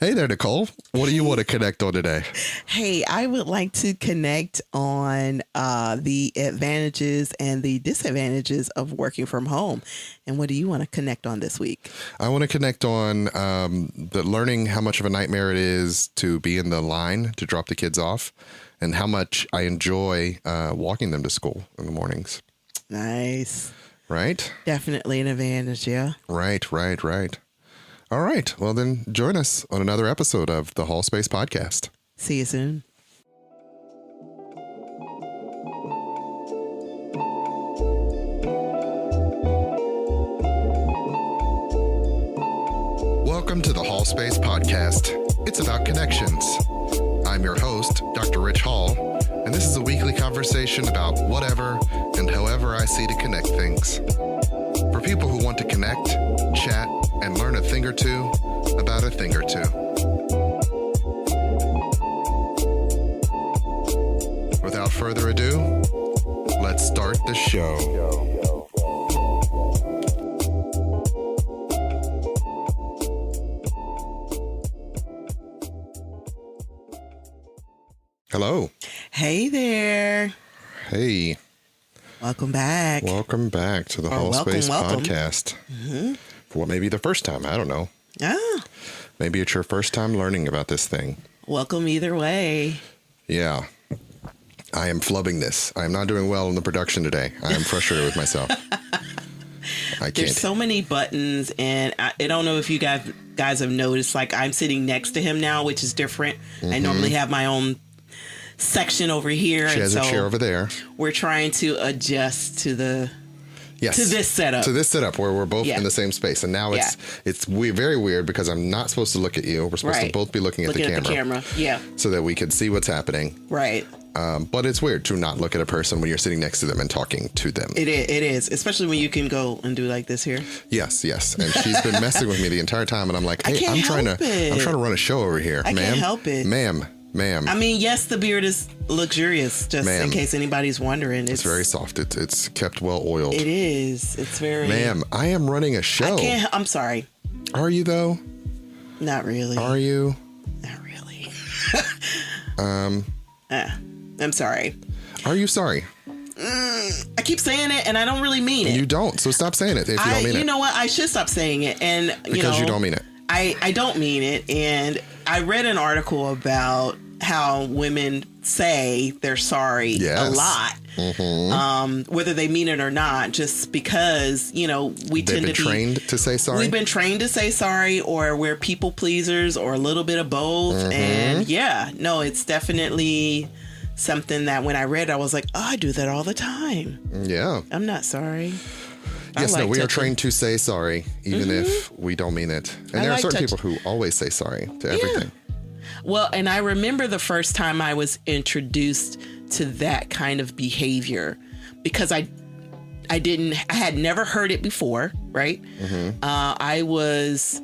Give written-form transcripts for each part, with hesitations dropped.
Hey there, Nicole. What do you want to connect on today? Hey, I would like to connect on the advantages and the disadvantages of working from home. And what do you want to connect on this week? I want to connect on the learning how much of a nightmare it is to be in the line to drop the kids off and how much I enjoy walking them to school in the mornings. Nice. Right? Definitely an advantage, yeah. Right. All right. Well, then join us on another episode of the Hallspace Podcast. See you soon. Welcome to the Hallspace Podcast. It's about connections. I'm your host, Dr. Ritch Hall, and this is a weekly conversation about whatever and however I see to connect things. For people who want to connect, chat, and learn a thing or two about a thing or two. Without further ado, let's start the show. Hello. Hey there. Hey. Welcome back. Welcome back to the Hallspace Podcast. Mm-hmm. For what may be the first time. I don't know. Maybe it's your first time learning about this thing. Welcome either way. Yeah. I am flubbing this. I am not doing well in the production today. I am frustrated with myself. I can't. There's so many buttons, and I don't know if you guys have noticed, like I'm sitting next to him now, which is different. Mm-hmm. I normally have my own section over here. She has a chair over there. We're trying to adjust to the to this setup. To this setup where we're both in the same space. And now it's very weird because I'm not supposed to look at you. We're supposed to both be looking at the camera. Yeah. So that we can see what's happening. Right. But it's weird to not look at a person when you're sitting next to them and talking to them. It is. Especially when you can go and do like this here. Yes. And she's been messing with me the entire time. And I'm like, hey, I'm trying to run a show over here. I can't help it. Ma'am. I mean, yes, the beard is luxurious, just in case anybody's wondering. It's very soft. It's kept well oiled. It is. It's very... Ma'am, I am running a show. I'm sorry. Are you, though? Not really. Are you? Not really. I'm sorry. Are you sorry? I keep saying it, and I don't really mean it. You don't, so stop saying it if you don't mean it. You know what? I should stop saying it. Because you don't mean it. I don't mean it, and I read an article about how women say they're sorry a lot, whether they mean it or not, just because, we tend to be trained to say sorry. We've been trained to say sorry, or we're people pleasers, or a little bit of both. And it's definitely something that when I read, I was like, oh, I do that all the time. Yeah. I'm not sorry. Yes, we are trained to say sorry, even if we don't mean it. And there are certain people who always say sorry to everything. Well, and I remember the first time I was introduced to that kind of behavior, because I had never heard it before, right? I was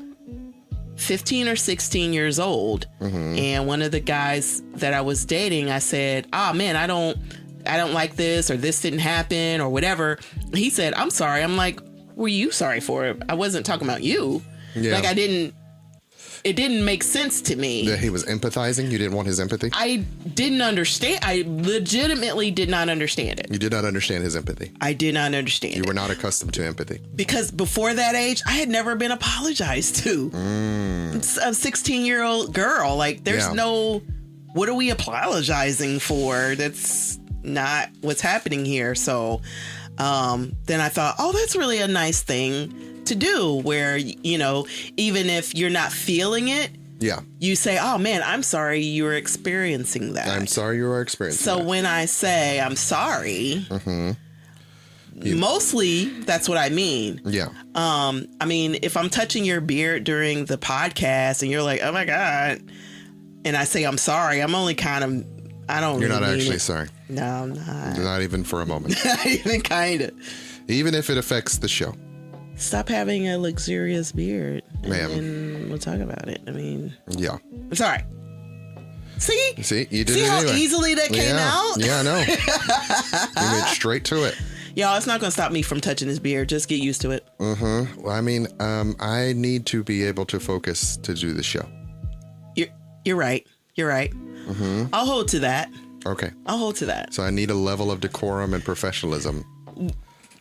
15 or 16 years old, and one of the guys that I was dating, I said, man, I don't like this, or this didn't happen, or whatever. He said, I'm sorry. I'm like, were you sorry for it? I wasn't talking about you. Yeah. Like it didn't make sense to me. That he was empathizing? You didn't want his empathy? I didn't understand. I legitimately did not understand it. You did not understand his empathy? I did not understand it. You were not accustomed to empathy? Because before that age, I had never been apologized to. It's a 16-year-old girl. Like, there's no, what are we apologizing for? That's not what's happening here. So then I thought, oh, that's really a nice thing to do, where, even if you're not feeling it, you say, oh man, I'm sorry you're experiencing that. I'm sorry you are experiencing that. So when I say I'm sorry, mostly that's what I mean. Yeah. I mean, if I'm touching your beard during the podcast and you're like, oh my God, and I say I'm sorry, I'm only kind of, I don't. You're really not actually it. sorry. No, I'm not. Not even for a moment. Not even kind of. Even if it affects the show. Stop having a luxurious beard, and we'll talk about it. I mean, yeah, it's all right. See, you did See it how anyway. easily that came out? Yeah, I know. You went straight to it. Y'all, it's not going to stop me from touching his beard. Just get used to it. Well, I mean, I need to be able to focus to do the show. You're right. I'll hold to that. Okay. I'll hold to that. So I need a level of decorum and professionalism.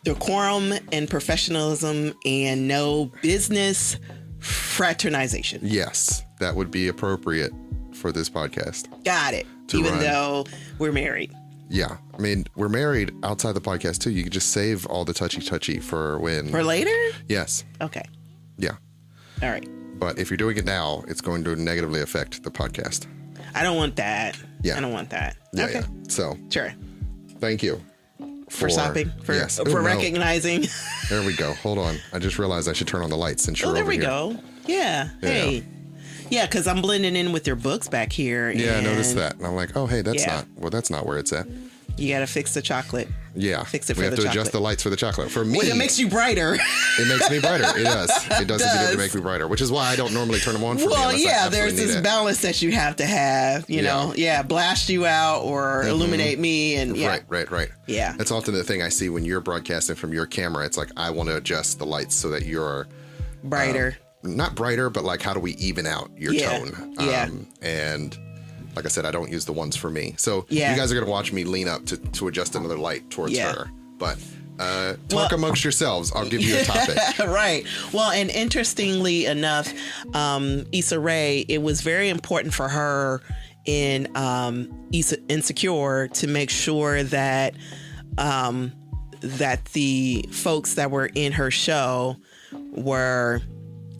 Decorum and professionalism and no business fraternization. Yes, that would be appropriate for this podcast. Got it. Even though we're married. Yeah. I mean, we're married outside the podcast too. You could just save all the touchy for when. For later? Yes. Okay. Yeah. All right. But if you're doing it now, it's going to negatively affect the podcast. I don't want that. Yeah. I don't want that. Yeah, okay. yeah. So. Sure. Thank you. For stopping. For recognizing. There we go. Hold on. I just realized I should turn on the lights since you're over here. There we go. Yeah. Hey. Yeah, because I'm blending in with your books back here. Yeah, I noticed that. And I'm like, oh, hey, that's not where it's at. You got to fix the chocolate. Yeah. Fix it for the chocolate. We have to adjust the lights for the chocolate. For me. Well, it makes you brighter. It makes me brighter. It does. It does indeed make me brighter, which is why I don't normally turn them on for me. Well, yeah, there's this balance that you have to have, you know. Yeah, blast you out or illuminate me. And Right. Yeah. That's often the thing I see when you're broadcasting from your camera. It's like, I want to adjust the lights so that you're brighter. Not brighter, but like, how do we even out your tone? And like I said, I don't use the ones for me. So you guys are going to watch me lean up to adjust another light towards her. But talk amongst yourselves. I'll give you a topic. Right. Well, and interestingly enough, Issa Rae, it was very important for her in Insecure to make sure that that the folks that were in her show were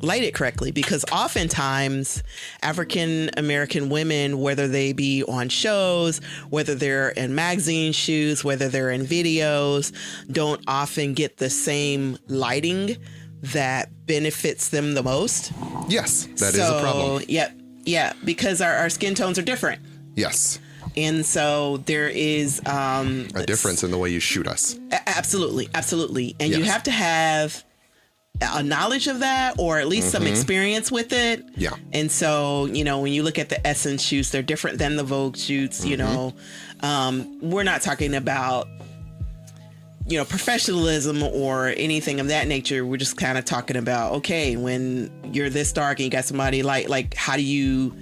lighted correctly, because oftentimes African American women, whether they be on shows, whether they're in magazine shoots, whether they're in videos, don't often get the same lighting that benefits them the most. Yes, that is a problem. Yeah, because our skin tones are different. Yes. And so there is a difference in the way you shoot us. Absolutely. And you have to have a knowledge of that, or at least some experience with it. Yeah. And so, you know, when you look at the Essence shoots, they're different than the Vogue shoots. You know, we're not talking about, you know, professionalism or anything of that nature. We're just kind of talking about, okay, when you're this dark and you got somebody like how do you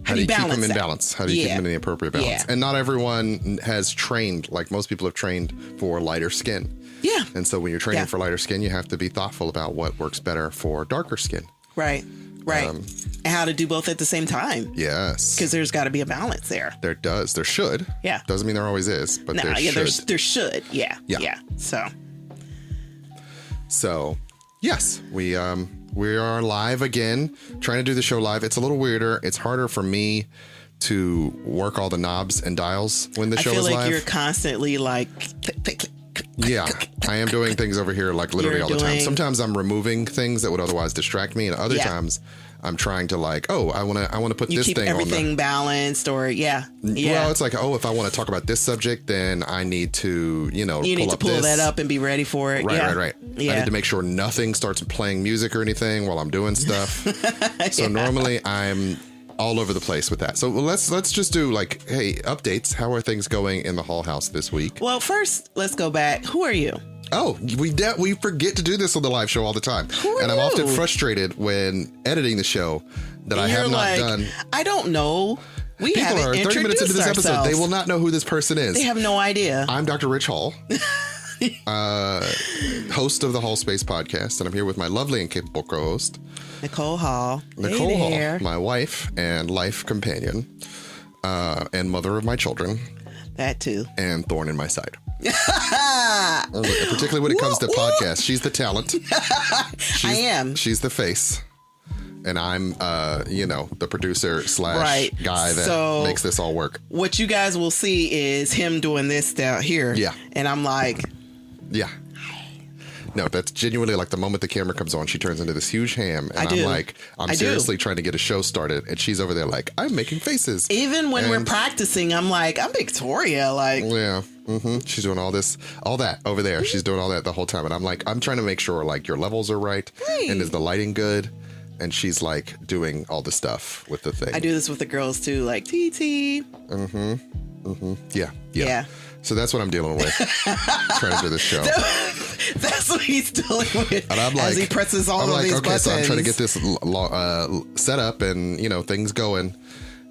keep them in balance? How do you keep them in the appropriate balance? Yeah. And not everyone has trained, like most people have trained for lighter skin. Yeah. And so when you're training for lighter skin, you have to be thoughtful about what works better for darker skin. Right. And how to do both at the same time. Yes. Because there's got to be a balance there. There does. There should. Yeah. Doesn't mean there always is, but there should. There should. Yeah. So, yes, we are live again, trying to do the show live. It's a little weirder. It's harder for me to work all the knobs and dials when the show is live. I feel like you're constantly like click. Yeah, I am doing things over here like literally all the time. Sometimes I'm removing things that would otherwise distract me, and other times I'm trying to like, I want to put this thing on. You keep everything balanced, or Well, it's like, if I want to talk about this subject, then I need to, you need to pull that up and be ready for it. Right. Yeah. I need to make sure nothing starts playing music or anything while I'm doing stuff. So normally I'm all over the place with that. So let's just do like, hey, updates. How are things going in the Hall house this week? Well, first, let's go back. Who are you? Oh, we forget to do this on the live show all the time. And I'm often frustrated when editing the show that I have not done. I don't know. People haven't are 30 minutes into this episode. They will not know who this person is. They have no idea. I'm Dr. Ritch Hall, host of the Hallspace Podcast, and I'm here with my lovely and capable co-host, Nicole Hall. Nicole Hall, my wife and life companion, and mother of my children. That too. And thorn in my side. Particularly when it comes to podcasts. She's the talent. I am. She's the face. And I'm, the producer / guy that makes this all work. What you guys will see is him doing this down here. Yeah. And I'm like. Yeah. No, that's genuinely like the moment the camera comes on, she turns into this huge ham. And I'm seriously trying to get a show started. And she's over there like, I'm making faces. Even when we're practicing, I'm like, I'm Victoria. Like, yeah. She's doing all that over there. She's doing all that the whole time. And I'm like, I'm trying to make sure like your levels are right. And is the lighting good? And she's like doing all the stuff with the thing. I do this with the girls too, like TT. Yeah. So that's what I'm dealing with. Trying to do this show. That's what he's dealing with. And I'm like, as he presses all of these buttons. So I'm trying to get this set up and, things going.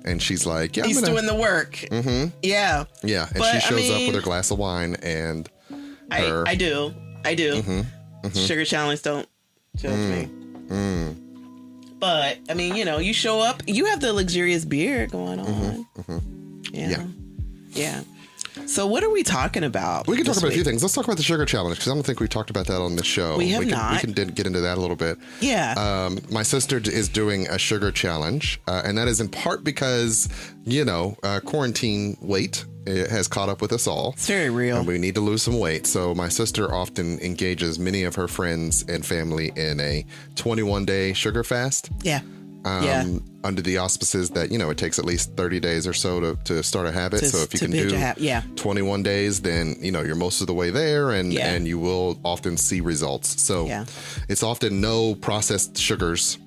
And she's like, yeah, he's doing the work. Mm-hmm. Yeah. Yeah. And she shows up with her glass of wine and I do. Mm-hmm. Mm-hmm. Sugar challenge, don't judge me. But, you show up, you have the luxurious beer going on. Mm-hmm. Mm-hmm. Yeah. So what are we talking about? We can talk about a few things. Let's talk about the sugar challenge because I don't think we talked about that on the show. We have not. We can get into that a little bit. Yeah. My sister is doing a sugar challenge, and that is in part because, quarantine weight has caught up with us all. It's very real. And we need to lose some weight. So my sister often engages many of her friends and family in a 21-day sugar fast. Yeah. Under the auspices that, it takes at least 30 days or so to start a habit. So if you can do 21 days, then, you're most of the way there and you will often see results. So it's often no processed sugars.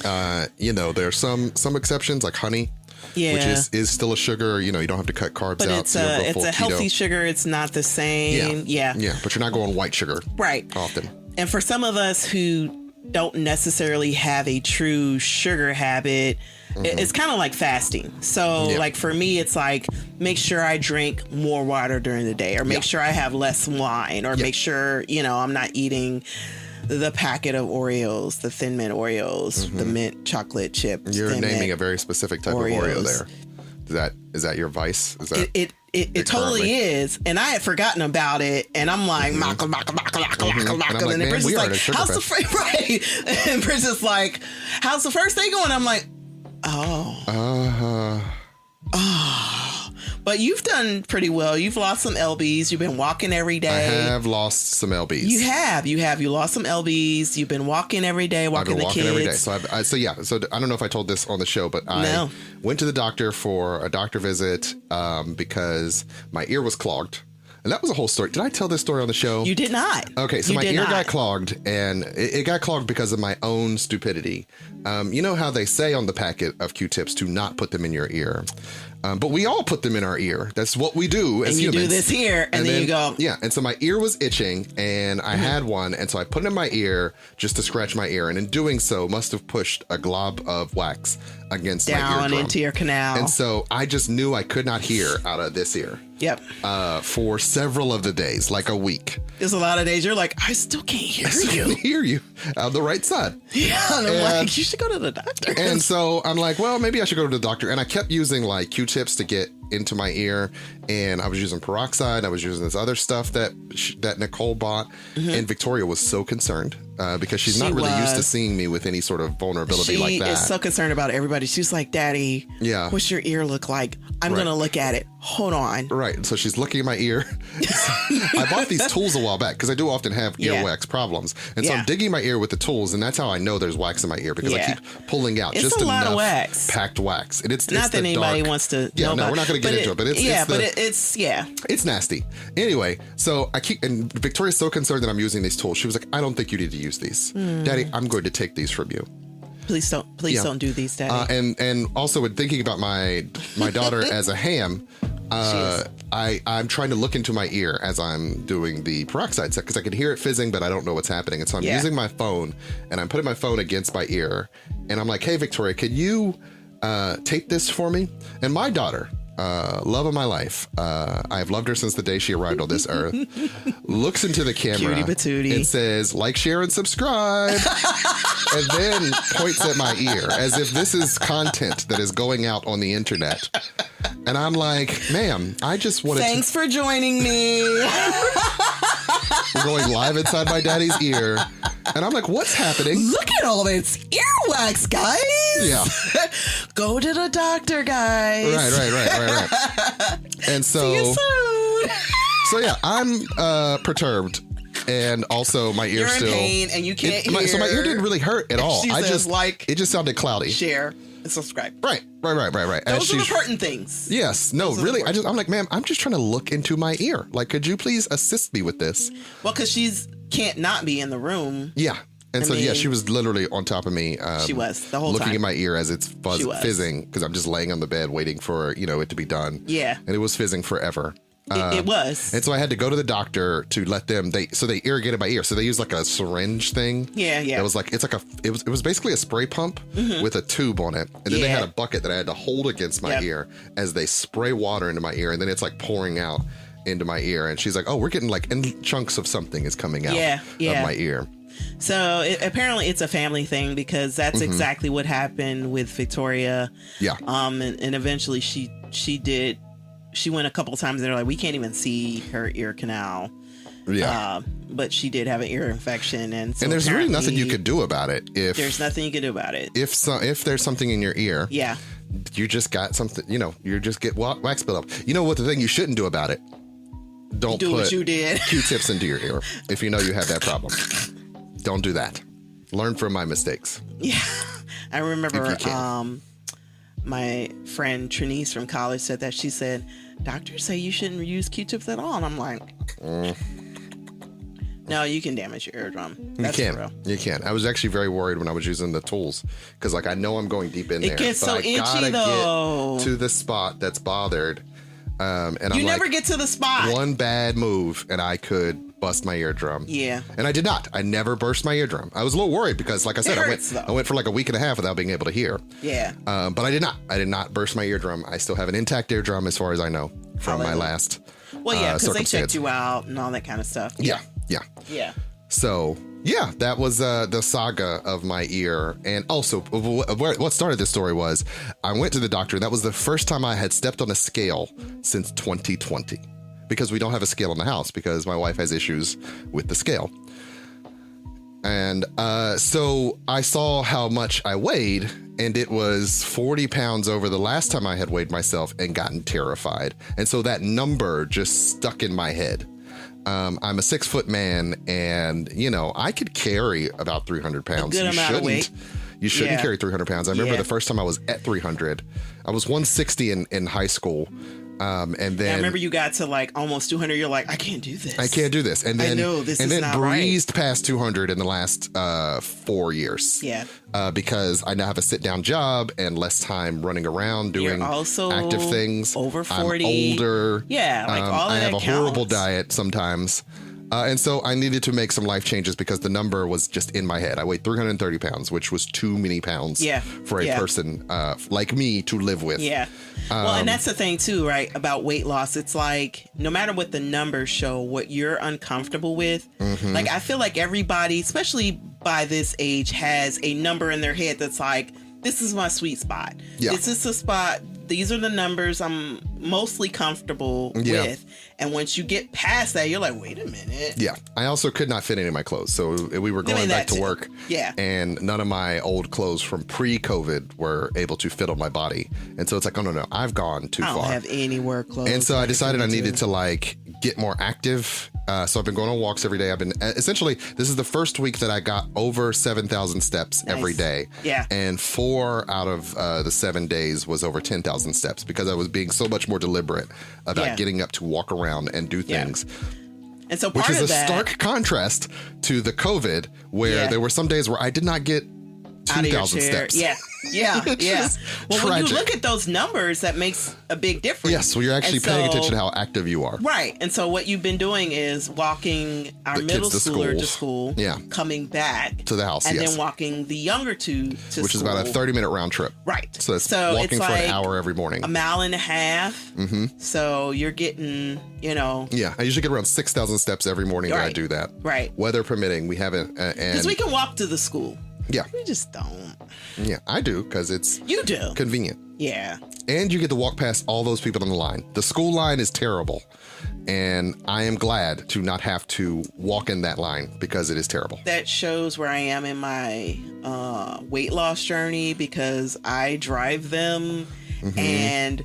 There are some exceptions like honey. Yeah. Which is still a sugar. You don't have to cut carbs but out. It's a healthy sugar. It's not the same. Yeah. But you're not going white sugar. Right. Often. And for some of us who don't necessarily have a true sugar habit, it's kind of like fasting. So like for me, it's like, make sure I drink more water during the day, or make sure I have less wine, or make sure, I'm not eating the packet of Oreos, the Thin Mint Oreos, the mint chocolate chip. You're naming a very specific type Oreos. of Oreo there. Is that your vice? Is that it totally is, and I had forgotten about it, and I'm like, and then Prince is like, how's the right? And Prince is like, how's the first day going? I'm like, But you've done pretty well. You've lost some lbs. You've been walking every day. I have lost some lbs. You have. You lost some lbs. You've been walking every day, walking the kids. Every day. So I don't know if I told this on the show, but I went to the doctor for a doctor visit because my ear was clogged. And that was a whole story. Did I tell this story on the show? You did not. Okay, so my ear got clogged, and it got clogged because of my own stupidity. You know how they say on the packet of Q-tips to not put them in your ear. But we all put them in our ear. That's what we do as humans. And you do this here, and then you go. Yeah, and so my ear was itching, and I had one, and so I put it in my ear just to scratch my ear, and in doing so, must have pushed a glob of wax against my eardrum. Down into your canal. And so I just knew I could not hear out of this ear. Yep. For several of the days, like a week. There's a lot of days you're like, I still can't hear you. I can't hear you on the right side. Yeah, and I'm like, you should go to the doctor. And so I'm like, well, maybe I should go to the doctor. And I kept using like Q-tips to get into my ear, and I was using peroxide. I was using this other stuff that Nicole bought, and Victoria was so concerned because she's not really used to seeing me with any sort of vulnerability like that. She is so concerned about everybody. She's like, Daddy, what's your ear look like? I'm going to look at it. Hold on. Right. So she's looking at my ear. I bought these tools a while back because I do often have earwax problems. And so I'm digging my ear with the tools, and that's how I know there's wax in my ear because I keep pulling out just enough wax. Packed wax. And it's not that anybody wants to know about. We're not going to get into it, but it's nasty. Anyway, so and Victoria's so concerned that I'm using these tools. She was like, I don't think you need to use these. Daddy, I'm going to take these from you. Please don't do these, Daddy. And also with thinking about my daughter as a ham, I'm trying to look into my ear as I'm doing the peroxide set because I can hear it fizzing, but I don't know what's happening. And so I'm using my phone, and I'm putting my phone against my ear, and I'm like, hey, Victoria, could you tape this for me? And my daughter, love of my life, I've loved her since the day she arrived on this earth, looks into the camera and says, like, share, and subscribe, and then points at my ear as if this is content that is going out on the internet. And I'm like, ma'am, I just wanted Thanks for joining me. We're going live inside my daddy's ear. And I'm like, what's happening? Look at all this earwax, guys. Yeah. Go to the doctor, guys. Right. And so, see you soon. So yeah, I'm perturbed. And also my ear still. You're in pain and you can't hear. So my ear didn't really hurt at all. It just sounded cloudy. Share and subscribe. Right. Those are the important things. Yes. No, really. I'm like, ma'am, I'm just trying to look into my ear. Like, could you please assist me with this? Well, because she's can't not be in the room. Yeah. And she was literally on top of me. She was the whole looking time. in my ear as it's fizzing because I'm just laying on the bed waiting for, it to be done. Yeah. And it was fizzing forever. It was. And so I had to go to the doctor to let them, they irrigated my ear. So they used like a syringe thing. Yeah. It was like, it was basically a spray pump with a tube on it. And then they had a bucket that I had to hold against my ear as they spray water into my ear. And then it's like pouring out into my ear. And she's like, oh, we're getting like chunks of something is coming out of my ear. So apparently it's a family thing, because that's exactly what happened with Victoria. Yeah. And eventually she went a couple of times and they're like, we can't even see her ear canal. Yeah. But she did have an ear infection. And there's really nothing you could do about it. There's nothing you could do about it. If there's something in your ear. Yeah. You just got something, you just get wax build up. You know what the thing you shouldn't do about it? Don't do put what you did. Q-tips into your ear if you know you have that problem. Don't do that. Learn from my mistakes. Yeah. I remember my friend Trinice from college said that. She said, doctors say you shouldn't use Q-tips at all. And I'm like, no, you can damage your eardrum. That's real. You can. I was actually very worried when I was using the tools, because like I know I'm going deep in there. It gets so itchy, gotta though. Get to the spot that's bothered. And you I'm never like, get to the spot. One bad move and I could bust my eardrum. Yeah. And I did not. I never burst my eardrum. I was a little worried because, like I said, I went for like a week and a half without being able to hear. Yeah. But I did not. I did not burst my eardrum. I still have an intact eardrum as far as I know from my last Well, yeah, because they checked you out and all that kind of stuff. Yeah. So, yeah, that was the saga of my ear. And also, what started this story was I went to the doctor, and that was the first time I had stepped on a scale since 2020, because we don't have a scale in the house because my wife has issues with the scale. And so I saw how much I weighed, and it was 40 pounds over the last time I had weighed myself and gotten terrified. And so that number just stuck in my head. I'm a 6-foot man, and I could carry about 300 pounds. A good amount of weight. You shouldn't carry 300 pounds. I remember the first time I was at 300, I was 160 in high school. And then I remember you got to like almost 200. You're like, I can't do this. I can't do this. And then, I know this is not breezed past 200 in the last 4 years. Yeah. Because I now have a sit down job and less time running around doing active things. Over 40. I'm older. Yeah. Like all of I that have a counts. horrible diet sometimes. And so I needed to make some life changes because the number was just in my head. I weighed 330 pounds, which was too many pounds for a person like me to live with. Yeah. Well, and that's the thing too, right? About weight loss. It's like, no matter what the numbers show, what you're uncomfortable with, like, I feel like everybody, especially by this age, has a number in their head that's like, this is my sweet spot. Yeah. This is the spot. These are the numbers I'm mostly comfortable with. And once you get past that, you're like, wait a minute. Yeah. I also could not fit any of my clothes. So we were going back to work. Yeah. And none of my old clothes from pre-COVID were able to fit on my body. And so it's like, oh, no, I've gone too far. I don't have any work clothes. And so I decided I needed to like get more active. So I've been going on walks every day. I've been essentially, this is the first week that I got over 7,000 steps every day. Yeah. And 4 out of the 7 days was over 10,000 steps because I was being so much more deliberate about getting up to walk around and do things. And so part which is of that, a stark contrast to the COVID where there were some days where I did not get 2,000 steps. Yeah. Well, tragic. when you look at those numbers, that makes a big difference. Yes, well, you're actually paying attention to how active you are. Right. And so what you've been doing is walking our middle schooler to school, coming back to the house, and then walking the younger two to school. Which is about a 30-minute round trip. Right. So it's walking it's for like an hour every morning. A mile and a half. So you're getting, Yeah, I usually get around 6,000 steps every morning when I do that. Right. Weather permitting, we haven't. Because we can walk to the school. Yeah. We just don't. Yeah, I do because it's convenient. Yeah. And you get to walk past all those people on the line. The school line is terrible. And I am glad to not have to walk in that line because it is terrible. That shows where I am in my weight loss journey because I drive them and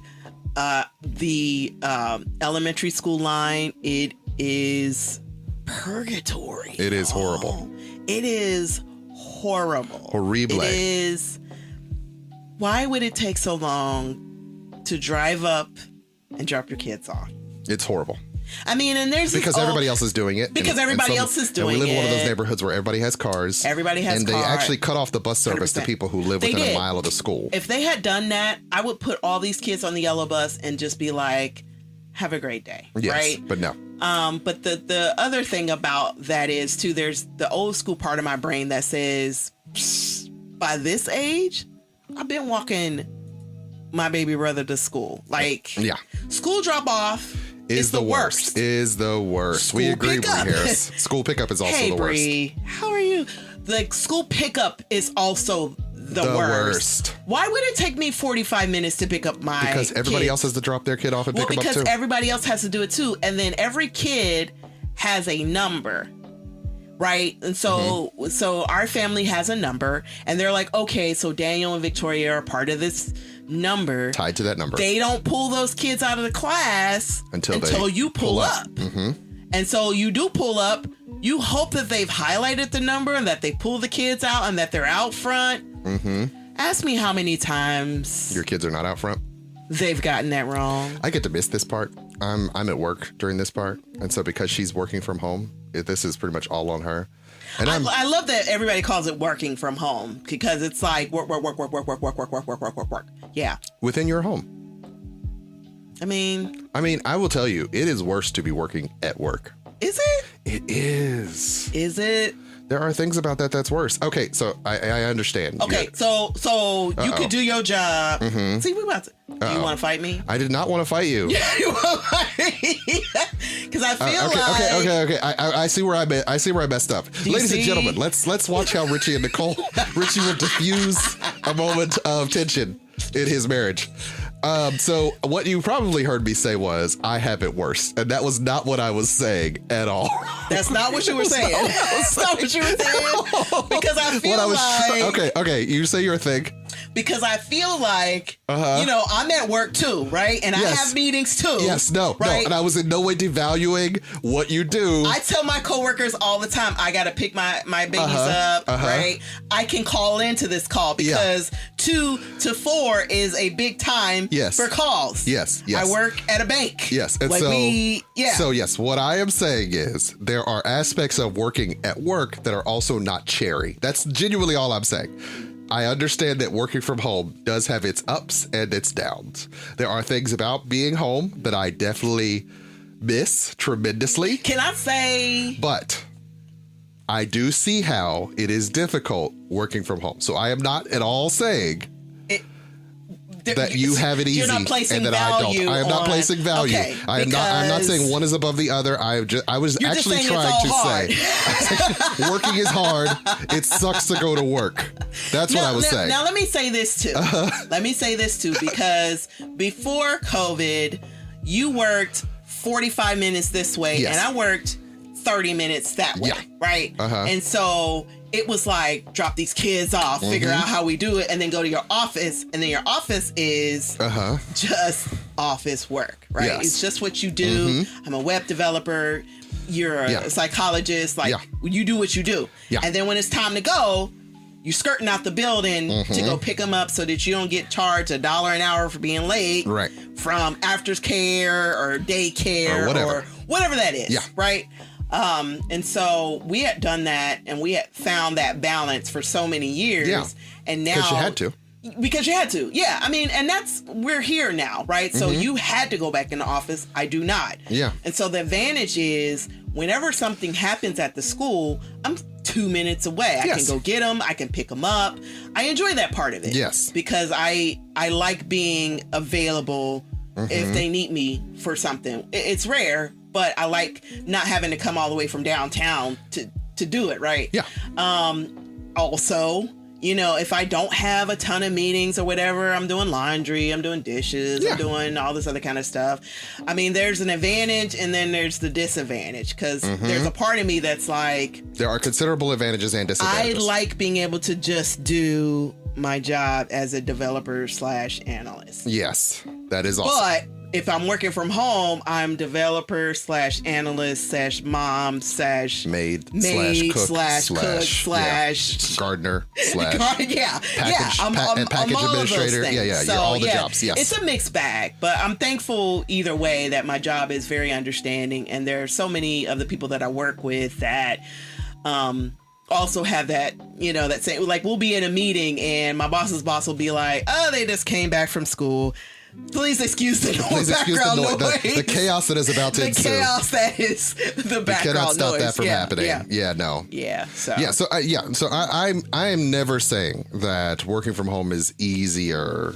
the elementary school line, it is purgatory. It is horrible. It is horrible. Horrible. It is. Why would it take so long to drive up and drop your kids off? It's horrible. I mean, and there's because everybody else is doing it. Because everybody else is doing it. We live in one of those neighborhoods where everybody has cars. Everybody has cars. And they actually cut off the bus service 100%. To people who live within a mile of the school. If they had done that, I would put all these kids on the yellow bus and just be like, have a great day. Yes, right? but no. But the other thing about that is too, there's the old school part of my brain that says, by this age, I've been walking my baby brother to school. Like, school drop off is the worst. Is the worst. School We agree, Bree pickup. Harris. School pickup is also Hey, the worst. Bree, how are you? Like, school pickup is also the worst. Why would it take me 45 minutes to pick up my Because everybody kid? else has to drop their kid off and pick them up too. Because everybody else has to do it too. And then every kid has a number. Right. And so so our family has a number, and they're like, okay, so Daniel and Victoria are part of this number. Tied to that number. They don't pull those kids out of the class until you pull up. And so you do pull up. You hope that they've highlighted the number and that they pull the kids out and that they're out front. Ask me how many times your kids are not out front. They've gotten that wrong. I get to miss this part. I'm at work during this part, and so because she's working from home, this is pretty much all on her. And I love that everybody calls it working from home, because it's like work. Yeah. Within your home. I mean, I will tell you, it is worse to be working at work. Is it? It is. Is it? There are things about that's worse. Okay, so I understand. Okay, so you could do your job. See, we about to. Do you want to fight me? I did not want to fight you. Yeah, you want to fight me? Because I feel Okay. I see where I see where I messed up. Ladies and gentlemen, let's watch how Richie will diffuse a moment of tension in his marriage. So what you probably heard me say was, I have it worse. And that was not what I was saying at all. That's not what you were saying. That's not what you were saying. Because I feel Okay. You say your thing. Because I feel like, I'm at work too, right? And I have meetings too. Yes, no. And I was in no way devaluing what you do. I tell my coworkers all the time, I got to pick my babies up, right? I can call into this call because 2 to 4 is a big time for calls. Yes. I work at a bank. Yes. And so yes, what I am saying is there are aspects of working at work that are also not cherry. That's genuinely all I'm saying. I understand that working from home does have its ups and its downs. There are things about being home that I definitely miss tremendously. Can I say? But I do see how it is difficult working from home. So I am not at all saying that you have it easy and that I don't. I am not placing value. Okay, I'm not saying one is above the other. I was actually trying to say working is hard. It sucks to go to work. That's what I was saying. Now let me say this too. Let me say this too, because before COVID, you worked 45 minutes this way and I worked 30 minutes that way, right? And so it was like, drop these kids off, figure out how we do it, and then go to your office. And then your office is just office work, right? Yes. It's just what you do. I'm a web developer. You're a psychologist. Like, you do what you do. And then when it's time to go, you're skirting out the building to go pick them up so that you don't get charged $1 an hour for being late from aftercare or daycare or whatever that is, right? And so we had done that, and we had found that balance for so many years. And now, because you had to. Yeah. I mean, and we're here now, right? So you had to go back in the office. I do not. Yeah. And so the advantage is whenever something happens at the school, I'm 2 minutes away. I can go get them. I can pick them up. I enjoy that part of it. Yes. Because I like being available if they need me for something. It's rare, but I like not having to come all the way from downtown to do it, right? Yeah. Also, if I don't have a ton of meetings or whatever, I'm doing laundry, I'm doing dishes, I'm doing all this other kind of stuff. I mean, there's an advantage and then there's the disadvantage, because there's a part of me that's like... There are considerable advantages and disadvantages. I like being able to just do my job as a developer/analyst. Yes, that is awesome. But if I'm working from home, I'm developer/analyst/mom/ maid /cook/ gardener package administrator. So, all the jobs. Yes, it's a mixed bag, but I'm thankful either way that my job is very understanding, and there are so many of the people that I work with that also have that, that same, like, we'll be in a meeting and my boss's boss will be like, oh, they just came back from school. Please excuse the Please excuse the background noise. The chaos that is about to ensue. The chaos that is the background noise. You cannot stop that from happening. Yeah, no. Yeah. So I am never saying that working from home is easier.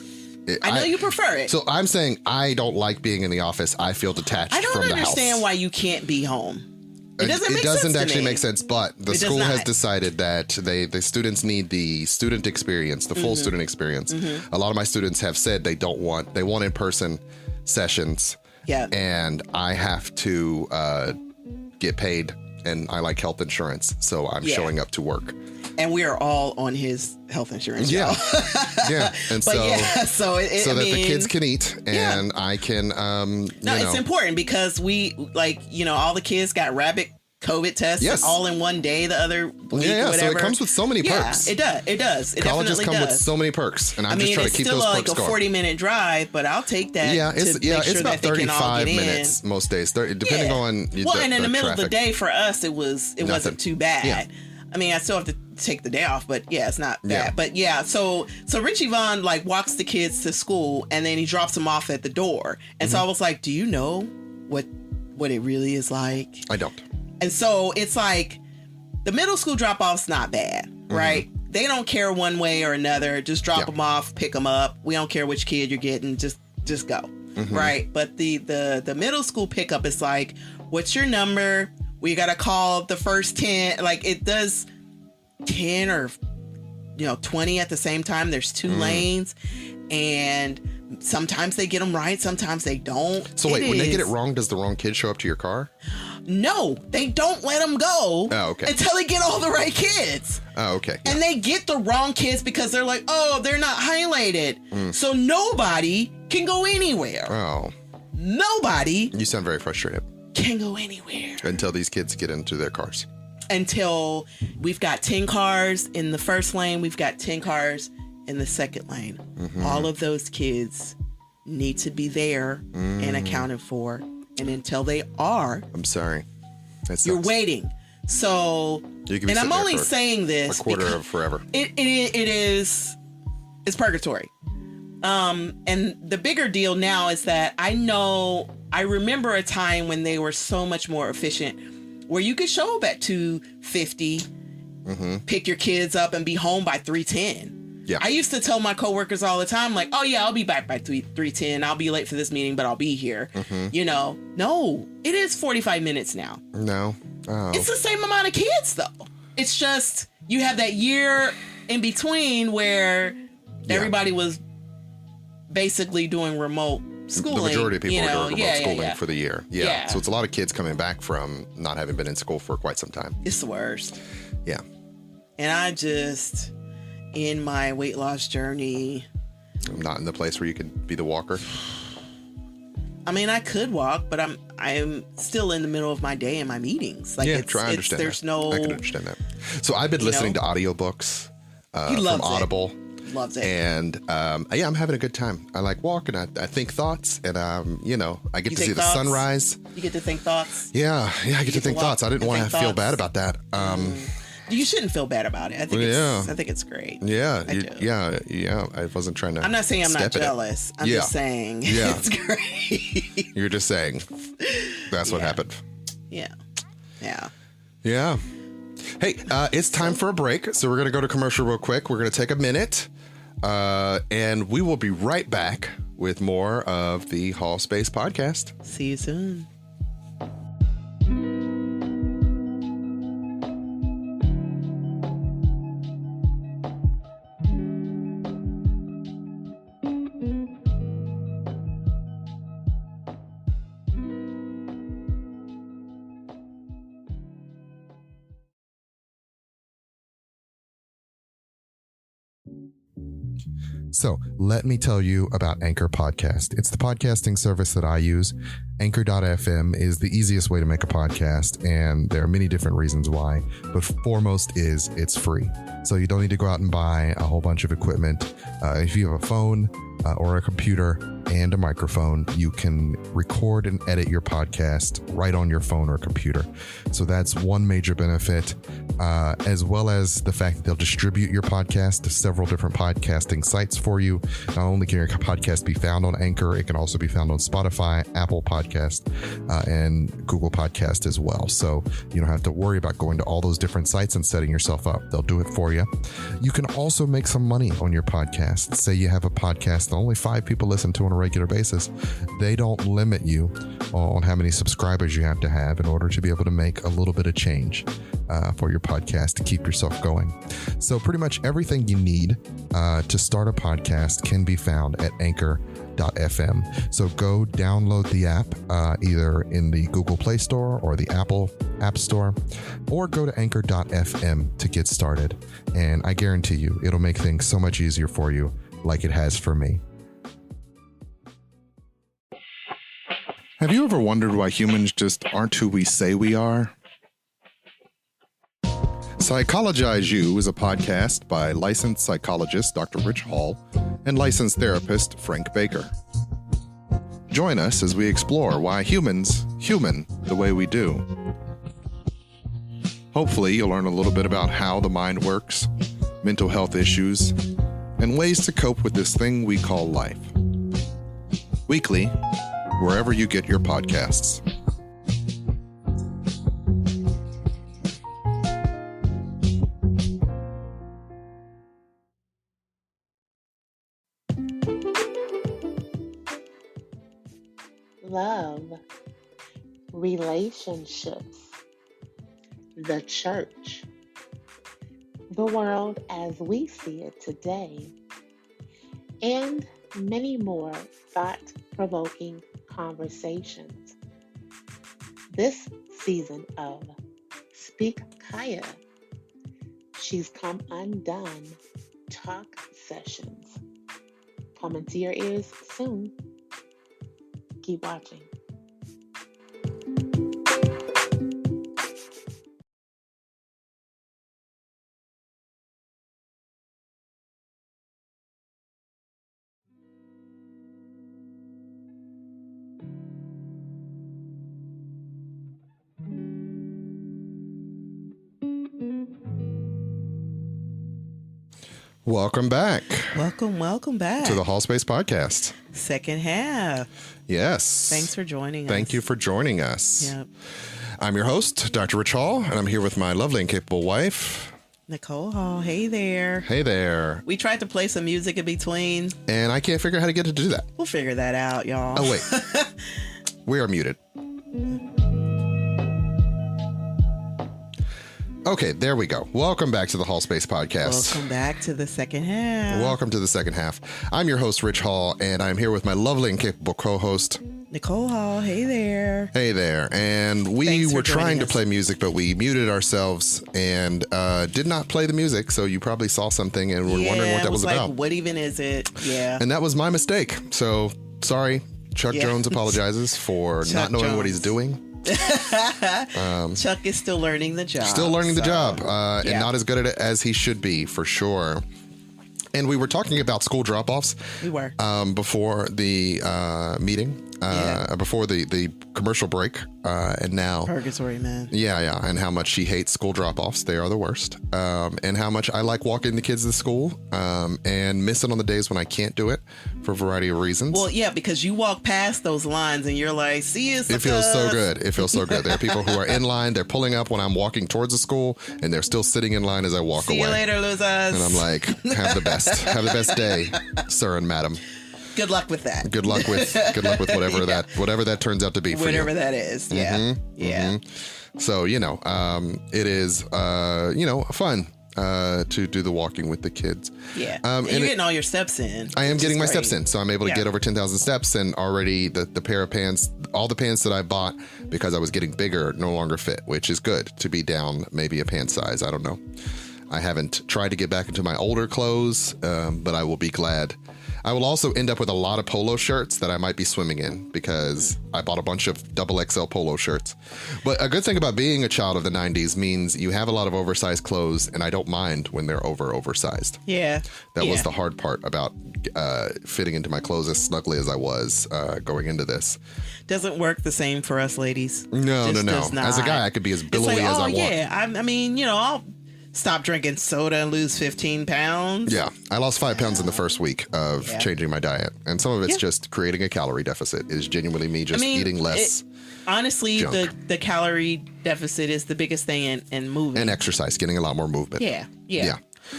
I know you prefer it. So I'm saying I don't like being in the office. I feel detached from the house. I don't understand why you can't be home. It doesn't actually make sense, but the school has decided that the students need the student experience, the full student experience. A lot of my students have said they want in-person sessions. Yeah. And I have to get paid, and I like health insurance, so I'm showing up to work. And we are all on his health insurance. Yeah. Yeah. And so that the kids can eat and I can, it's important because we all the kids got rapid COVID tests all in one day the other week or whatever. So it comes with so many perks. It does. It Colleges definitely come does. with so many perks, and I'm just trying to keep those perks going. It's still like a 40-minute drive, but I'll take that. Yeah, it's about 35 minutes most days, depending on and in the middle of the day for us, it wasn't too bad. Yeah. I mean, I still have to take the day off, but it's not bad. But so Richie Vaughn walks the kids to school, and then he drops them off at the door. And so I was like, do you know what it really is like? I don't. And so it's like the middle school drop off's not bad, right? They don't care one way or another. Just drop them off, pick them up. We don't care which kid you're getting. Just go, right? But the middle school pickup is like, what's your number? We got to call the first 10. It does 10 or 20 at the same time. There's 2 lanes, and sometimes they get them right, sometimes they don't. So wait, when they get it wrong, does the wrong kid show up to your car? No, they don't let them go until they get all the right kids. Oh, okay. And they get the wrong kids because they're like, oh, they're not highlighted. So nobody can go anywhere. Oh. Nobody. You sound very frustrated. Can go anywhere. Until these kids get into their cars. Until we've got 10 cars in the first lane, we've got 10 cars in the second lane. All of those kids need to be there and accounted for. And until they are, I'm sorry, you're waiting. So, and I'm only saying this a quarter of forever. It's purgatory. And the bigger deal now is that I remember a time when they were so much more efficient, where you could show up at 2:50, pick your kids up, and be home by 3:10. Yeah. I used to tell my coworkers all the time, like, oh yeah, I'll be back by 3:10. I'll be late for this meeting, but I'll be here. No, it is 45 minutes now. No. Oh. It's the same amount of kids though. It's just, you have that year in between where everybody was basically doing remote schooling. The majority of people are doing remote schooling for the year. Yeah. So it's a lot of kids coming back from not having been in school for quite some time. It's the worst. Yeah. And I just, in my weight loss journey, I'm not in the place where you could be the walker. I mean, I could walk, but I'm still in the middle of my day and my meetings. I understand. I can understand that. So I've been listening to audiobooks from Audible. Loves it. And I'm having a good time. I like walking. I think thoughts, and I get to see the sunrise. You get to think thoughts. Yeah, I get to think thoughts. I didn't want to feel bad about that. You shouldn't feel bad about it. I think it's great. Yeah. I wasn't trying to. I'm not saying I'm not jealous. I'm just saying it's great. You're just saying that's what happened. Yeah. Hey, it's time for a break, so we're going to go to commercial real quick. We're going to take a minute, and we will be right back with more of the Hallspace Podcast. See you soon. So let me tell you about Anchor Podcast. It's the podcasting service that I use. Anchor.fm is the easiest way to make a podcast, and there are many different reasons why, but foremost is it's free. So you don't need to go out and buy a whole bunch of equipment. If you have a phone or a computer and a microphone, you can record and edit your podcast right on your phone or computer. So that's one major benefit, as well as the fact that they'll distribute your podcast to several different podcasting sites for you. Not only can your podcast be found on Anchor, it can also be found on Spotify, Apple Podcast, and Google Podcast as well. So you don't have to worry about going to all those different sites and setting yourself up. They'll do it for you. You can also make some money on your podcast. Say you have a podcast that only 5 people listen to on a regular basis. They don't limit you on how many subscribers you have to have in order to be able to make a little bit of change for your podcast to keep yourself going. So pretty much everything you need to start a podcast can be found at Anchor.fm. So go download the app either in the Google Play Store or the Apple App Store, or go to Anchor.fm to get started. And I guarantee you, it'll make things so much easier for you, like it has for me. Have you ever wondered why humans just aren't who we say we are? Psychologize You is a podcast by licensed psychologist Dr. Ritch Hall and licensed therapist Frank Baker. Join us as we explore why humans human the way we do. Hopefully, you'll learn a little bit about how the mind works, mental health issues, and ways to cope with this thing we call life. Weekly, wherever you get your podcasts. Love, relationships, the church, the world as we see it today, and many more thought-provoking conversations. This season of Speak Kaya, She's Come Undone Talk Sessions. Coming to your ears soon. Keep watching. Welcome back. Welcome back to the Hallspace Podcast. Second half. Yes. Thanks for joining us. Thank you for joining us. Yep. I'm your host, Dr. Ritch Hall, and I'm here with my lovely and capable wife, Nicole Hall. Hey there. Hey there. We tried to play some music in between. And I can't figure out how to get it to do that. We'll figure that out, y'all. Oh, wait. We are muted. Okay, there we go. Welcome back to the Hallspace Podcast. Welcome back to the second half. Welcome to the second half. I'm your host, Ritch Hall, and I'm here with my lovely and capable co-host, Nicole Hall. Hey there. Hey there. And we were trying to play music, but we muted ourselves and did not play the music. So you probably saw something and were wondering what that was about. What even is it? Yeah. And that was my mistake. So sorry. Chuck Jones apologizes for not knowing what he's doing. Chuck is still learning the job. Still learning the job, and not as good at it as he should be, for sure. And we were talking about school drop-offs. We were. Before the meeting, before the commercial break, and now. Purgatory, man. Yeah, and how much she hates school drop-offs. They are the worst. And how much I like walking the kids to school, and miss it on the days when I can't do it for a variety of reasons. Well, yeah, because you walk past those lines and you're like, see you, suckers. It feels so good. It feels so good. There are people who are in line. They're pulling up when I'm walking towards the school, and they're still sitting in line as I walk away. See you later, losers. And I'm like, have the best. Have the best day, sir and madam. Good luck with that. Good luck with whatever that turns out to be for you. Whatever that is. Yeah. Mm-hmm. So, it is fun to do the walking with the kids. Yeah. And you're getting all your steps in. I am getting my steps in. So I'm able to get over 10,000 steps, and already the pair of pants, all the pants that I bought because I was getting bigger no longer fit, which is good to be down maybe a pant size. I don't know. I haven't tried to get back into my older clothes, but I will be glad. I will also end up with a lot of polo shirts that I might be swimming in because I bought a bunch of XXL polo shirts. But a good thing about being a child of the 90s means you have a lot of oversized clothes, and I don't mind when they're oversized. Yeah. That was the hard part about fitting into my clothes as snugly as I was going into this. Doesn't work the same for us ladies. No. As a guy, I could be as billowy as I want. I mean, I'll stop drinking soda and lose 15 pounds. Yeah. I lost 5 pounds in the first week of changing my diet. And some of it's just creating a calorie deficit. Is genuinely me just eating less. Honestly, junk. the calorie deficit is the biggest thing in moving. And exercise, getting a lot more movement. Yeah.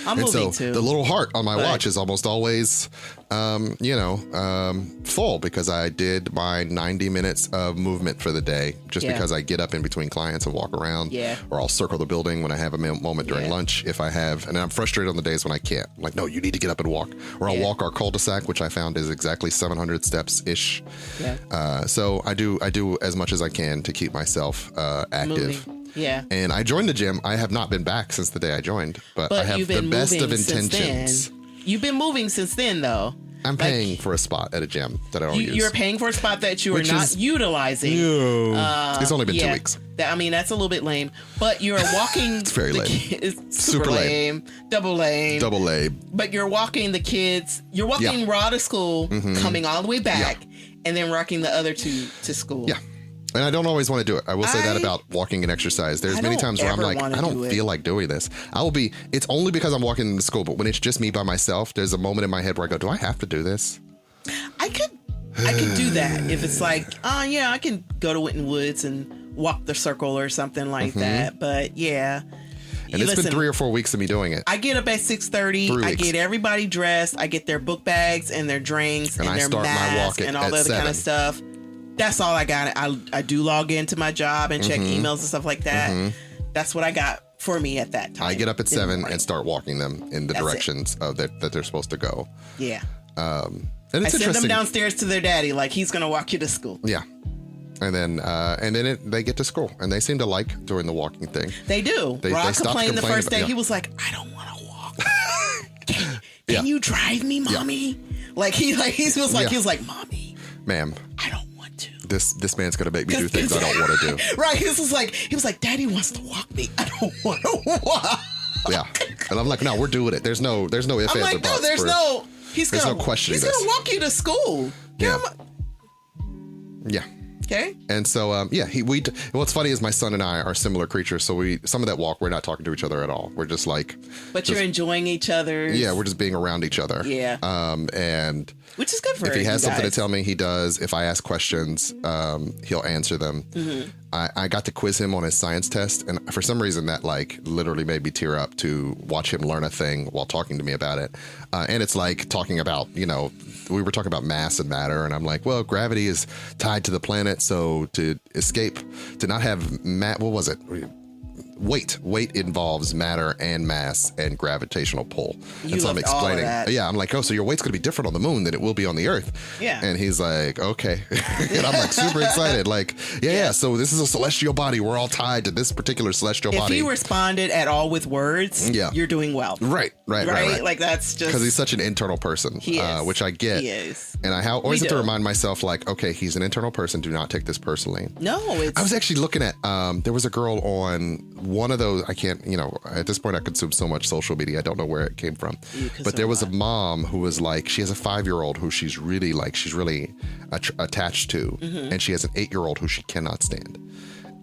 I'm and moving so too. The little heart on my watch is almost always, full because I did my 90 minutes of movement for the day just because I get up in between clients and walk around. Yeah. Or I'll circle the building when I have a moment during lunch if I have. And I'm frustrated on the days when I can't. I'm like, no, you need to get up and walk. Or I'll walk our cul-de-sac, which I found is exactly 700 steps-ish. Yeah. So I do as much as I can to keep myself active. Moving. Yeah. And I joined the gym. I have not been back since the day I joined, but I have the best of intentions. You've been moving since then, though. I'm paying for a spot at a gym that I don't use. You're paying for a spot that you are not utilizing. It's only been 2 weeks. That's a little bit lame. But you're walking. It's very lame. It's super lame. Double lame. Double lame. But you're walking the kids. You're walking Raw to school, coming all the way back, and then walking the other two to school. Yeah. And I don't always want to do it. I will say that about walking and exercise. There's many times where I'm like, I don't feel like doing this. It's only because I'm walking into school, but when it's just me by myself, there's a moment in my head where I go, do I have to do this? I could do that if it's like, I can go to Winton Woods and walk the circle or something like that. But yeah. And it's been 3 or 4 weeks of me doing it. I get up at 6:30. I get everybody dressed. I get their book bags and their drinks and their masks and all the other kind of stuff. That's all I got. I do log into my job and check emails and stuff like that. That's what I got for me at that time. I get up at 7 and start walking them in the directions of that they're supposed to go. Yeah. And it's I send them downstairs to their daddy, like he's going to walk you to school. Yeah. And then they get to school, and they seem to like doing the walking thing. They do. Rob complained the first day. He was like, I don't want to walk. Can you drive me, mommy? Yeah. Like he was like, mommy, ma'am, I don't want to. This man's gonna make me do things I don't want to do. Right. He was like, Daddy wants to walk me. I don't want to walk. Yeah. And I'm like, no, we're doing it. There's no ifs, ands, or buts. There's no questioning. He's gonna walk you to school. Yeah. Yeah. Okay. And so, what's funny is my son and I are similar creatures. So some of that walk, we're not talking to each other at all. We're just like. But you're enjoying each other. Yeah. We're just being around each other. Yeah. And. Which is good for if he has something guys. to tell me, he does. If I ask questions, he'll answer them. I got to quiz him on his science test. And for some reason that literally made me tear up to watch him learn a thing while talking to me about it. And it's like talking about, we were talking about mass and matter. And I'm like, well, gravity is tied to the planet. So to not have what was it? Weight involves matter and mass and gravitational pull. And so I'm explaining. Yeah, I'm like, so your weight's going to be different on the moon than it will be on the Earth. Yeah. And he's like, okay. And I'm like super excited. Like, yeah. So this is a celestial body. We're all tied to this particular celestial body. If he responded at all with words, you're doing well. Right. Like that's just because he's such an internal person, which I get. He is. And I always have to remind myself, like, okay, he's an internal person. Do not take this personally. No, I was actually looking at. There was a girl on one of those. I can't. At this point, I consume so much social media. I don't know where it came from. But there was a mom who was like, she has a 5-year-old who she's really attached to, and she has an 8-year-old who she cannot stand.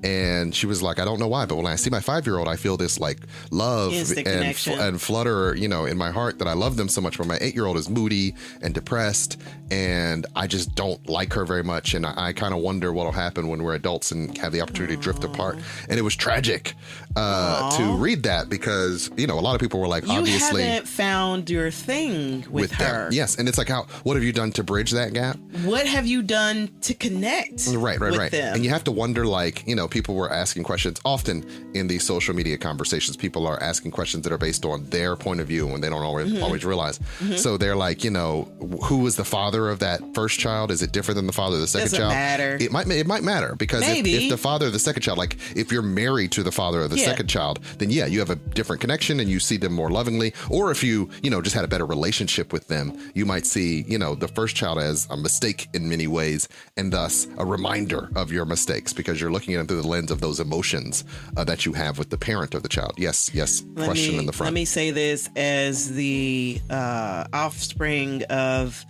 And she was like, I don't know why, but when I see my 5-year-old, I feel this like love and flutter, in my heart that I love them so much. But my 8-year-old is moody and depressed, and I just don't like her very much. And I kind of wonder what'll happen when we're adults and have the opportunity to drift apart. And it was tragic to read that because, a lot of people were like, obviously. You haven't found your thing with her. Them. Yes. And it's like, what have you done to bridge that gap? What have you done to connect? Right. With them? And you have to wonder, like, people were asking questions. Often in these social media conversations, people are asking questions that are based on their point of view when they don't always realize. So they're like, who was the father of that first child? Is it different than the father of the second Doesn't child? matter. It might matter because if the father of the second child, like if you're married to the father of the second child, then you have a different connection and you see them more lovingly. Or if you just had a better relationship with them, you might see, the first child as a mistake in many ways, and thus a reminder of your mistakes because you're looking at them through the lens of those emotions that you have with the parent of the child. Yes. Question in the front. Let me say this as the offspring of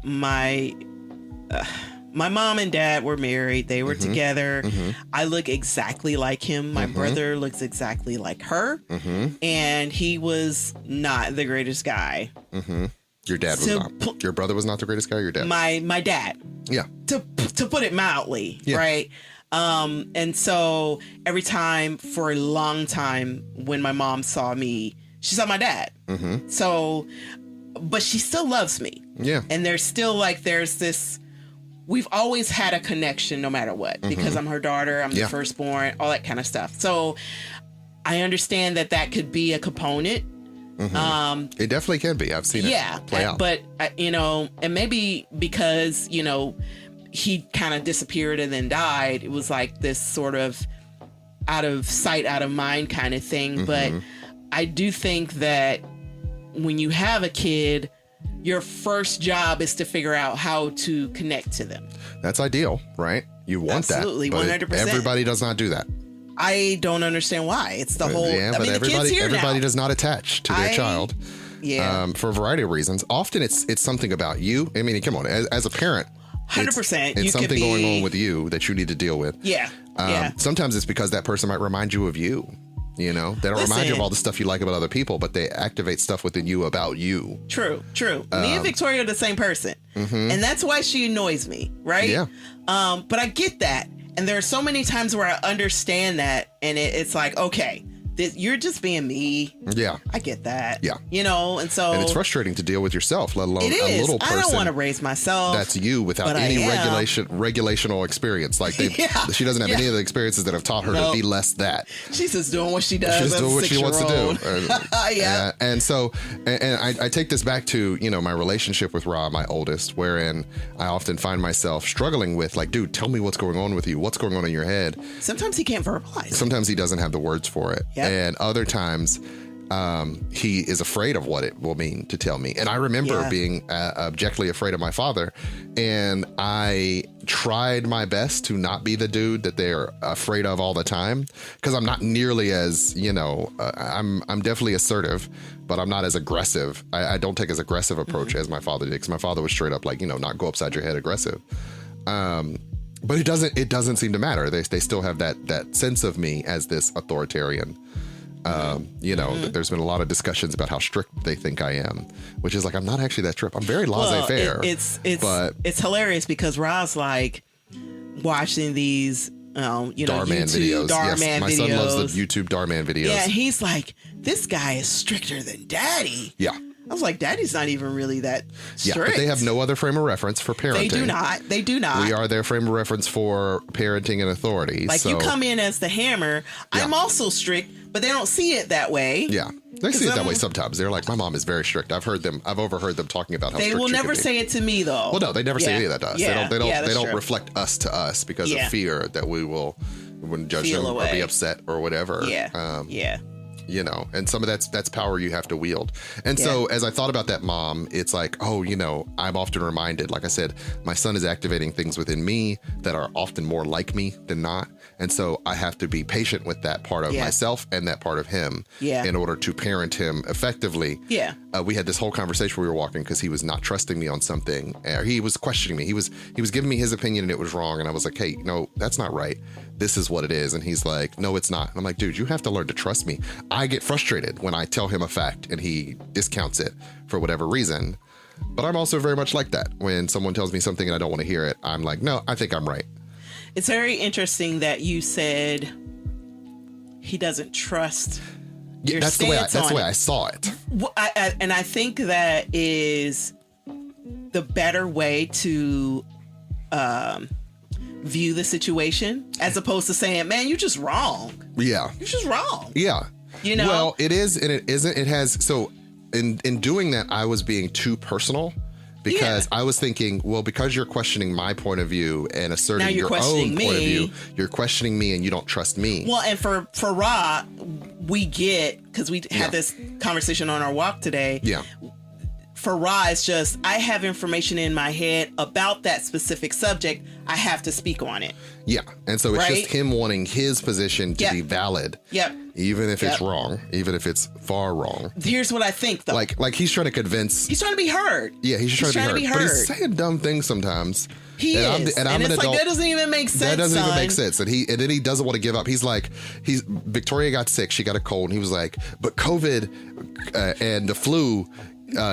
my mom and dad were married. They were together. I look exactly like him. My brother looks exactly like her. And he was not the greatest guy. Your dad was not. Your brother was not the greatest guy, or your dad? My dad. Yeah. To put it mildly, right? And so every time for a long time when my mom saw me, she saw my dad. So, but she still loves me. Yeah. And there's still there's this, we've always had a connection no matter what, because I'm her daughter, I'm the firstborn, all that kind of stuff. So I understand that could be a component. It definitely can be. I've seen it play out. But, and maybe because, he kind of disappeared and then died, it was like this sort of out of sight, out of mind kind of thing. But I do think that when you have a kid, your first job is to figure out how to connect to them. That's ideal, right? You want Absolutely, that. Absolutely, 100%. Everybody does not do that. I don't understand why. It's the whole. Yeah, but everybody does not attach to their child. Yeah. For a variety of reasons. Often it's something about you. I mean, come on, as a parent. 100%. It's something going on with you that you need to deal with. Yeah. Sometimes it's because that person might remind you of you. They don't remind you of all the stuff you like about other people, but they activate stuff within you about you. True. Me and Victoria are the same person. And that's why she annoys me, right? Yeah. But I get that. And there are so many times where I understand that. And it's like, okay, you're just being me. Yeah. I get that. Yeah. And so. And it's frustrating to deal with yourself, let alone a little person. I don't want to raise myself. That's you without any regulational experience. Like she doesn't have any of the experiences that have taught her to be less that. She's just doing what she does. She's doing what she wants to do. And so, and I take this back to, my relationship with Rob, my oldest, wherein I often find myself struggling with dude, tell me what's going on with you. What's going on in your head? Sometimes he can't verbalize. Sometimes he doesn't have the words for it. Yep. And other times he is afraid of what it will mean to tell me. And I remember being objectively afraid of my father. And I tried my best to not be the dude that they're afraid of all the time. Because I'm not nearly as, I'm definitely assertive, but I'm not as aggressive. I don't take as aggressive approach as my father did. Because my father was straight up not go upside your head aggressive. But it doesn't seem to matter. They still have that sense of me as this authoritarian. There's been a lot of discussions about how strict they think I am, which is I'm not actually that strict. I'm very laissez-faire. It's hilarious because Rob's watching these, Darman YouTube videos. Darman my videos. son loves the YouTube Darman videos. Yeah, he's like, this guy is stricter than Daddy. Yeah. I was like, Daddy's not even really that strict. Yeah, but they have no other frame of reference for parenting. They do not. We are their frame of reference for parenting and authority. You come in as the hammer. Yeah. I'm also strict, but they don't see it that way. Yeah, they see it that way sometimes. They're like, my mom is very strict. I've overheard them talking about how strict they will never say it to me though. Well, no, they never say any of that to us. Yeah. They don't reflect us to us because of fear that we will judge them or be upset or whatever. Yeah. And some of that's power you have to wield. And so as I thought about that mom, it's I'm often reminded, like I said, my son is activating things within me that are often more like me than not. And so I have to be patient with that part of myself and that part of him in order to parent him effectively. Yeah. We had this whole conversation we were walking because he was not trusting me on something. He was questioning me. He was giving me his opinion and it was wrong. And I was like, hey, no, that's not right. This is what it is. And he's like, no, it's not. And I'm like, dude, you have to learn to trust me. I get frustrated when I tell him a fact and he discounts it for whatever reason. But I'm also very much like that. When someone tells me something and I don't want to hear it, I'm like, no, I think I'm right. It's very interesting that you said he doesn't trust your that's the way I saw it. And I think that is the better way to view the situation as opposed to saying, man, you're just wrong. Yeah. You're just wrong. Yeah. You know? Well, it is and it isn't. It has. So in doing that, I was being too personal because I was thinking, well, because you're questioning my point of view and asserting your own point of view, you're questioning me and you don't trust me. Well, and for Ra, we get, because we had this conversation on our walk today. Yeah. For Ra, it's just, I have information in my head about that specific subject. I have to speak on it. Yeah. And so it's just him wanting his position to be valid. Yep. Even if it's wrong, even if it's far wrong. Here's what I think, though. Like he's trying to convince. He's trying to be heard. Yeah, he's just trying to be heard. But he's saying dumb things sometimes. He is. And it's like, that doesn't even make sense. That doesn't even make sense. And then he doesn't want to give up. He's like, Victoria got sick. She got a cold. And he was like, but COVID and the flu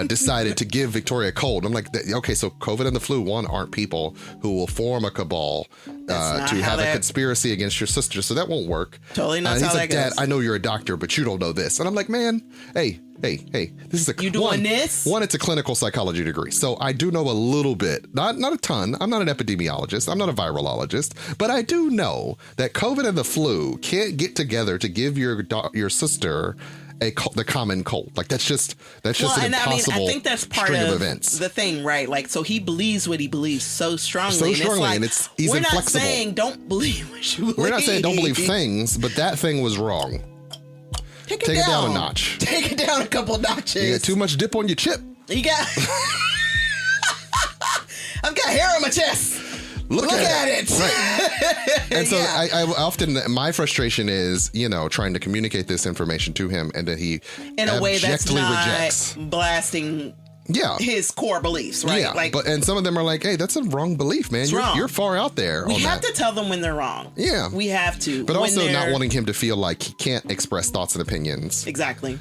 decided to give Victoria a cold. I'm like, okay, so COVID and the flu, one, aren't people who will form a cabal to have a conspiracy against your sister. So that won't work. Totally not how that like, goes. Dad, I know you're a doctor, but you don't know this. And I'm like, man, hey, this is you doing this? One, it's a clinical psychology degree. So I do know a little bit, not a ton. I'm not an epidemiologist. I'm not a virologist, but I do know that COVID and the flu can't get together to give your sister the common cold. Like that's just an impossible I think that's part string of events. The thing, right? Like, so he believes what he believes so strongly. And he's we're inflexible. not saying don't believe what you believe. We're not saying don't believe things, but that thing was wrong. Take it down a notch. Take it down a couple notches. You got too much dip on your chip. You got. I've got hair on my chest. Look at it. Right. And so I often, my frustration is, trying to communicate this information to him and that he in a way that's not rejects. Blasting his core beliefs, right? Yeah, and some of them are like, hey, that's a wrong belief, man. You're far out there. We have to tell them when they're wrong. Yeah. We have to. But also not wanting him to feel like he can't express thoughts and opinions. Exactly.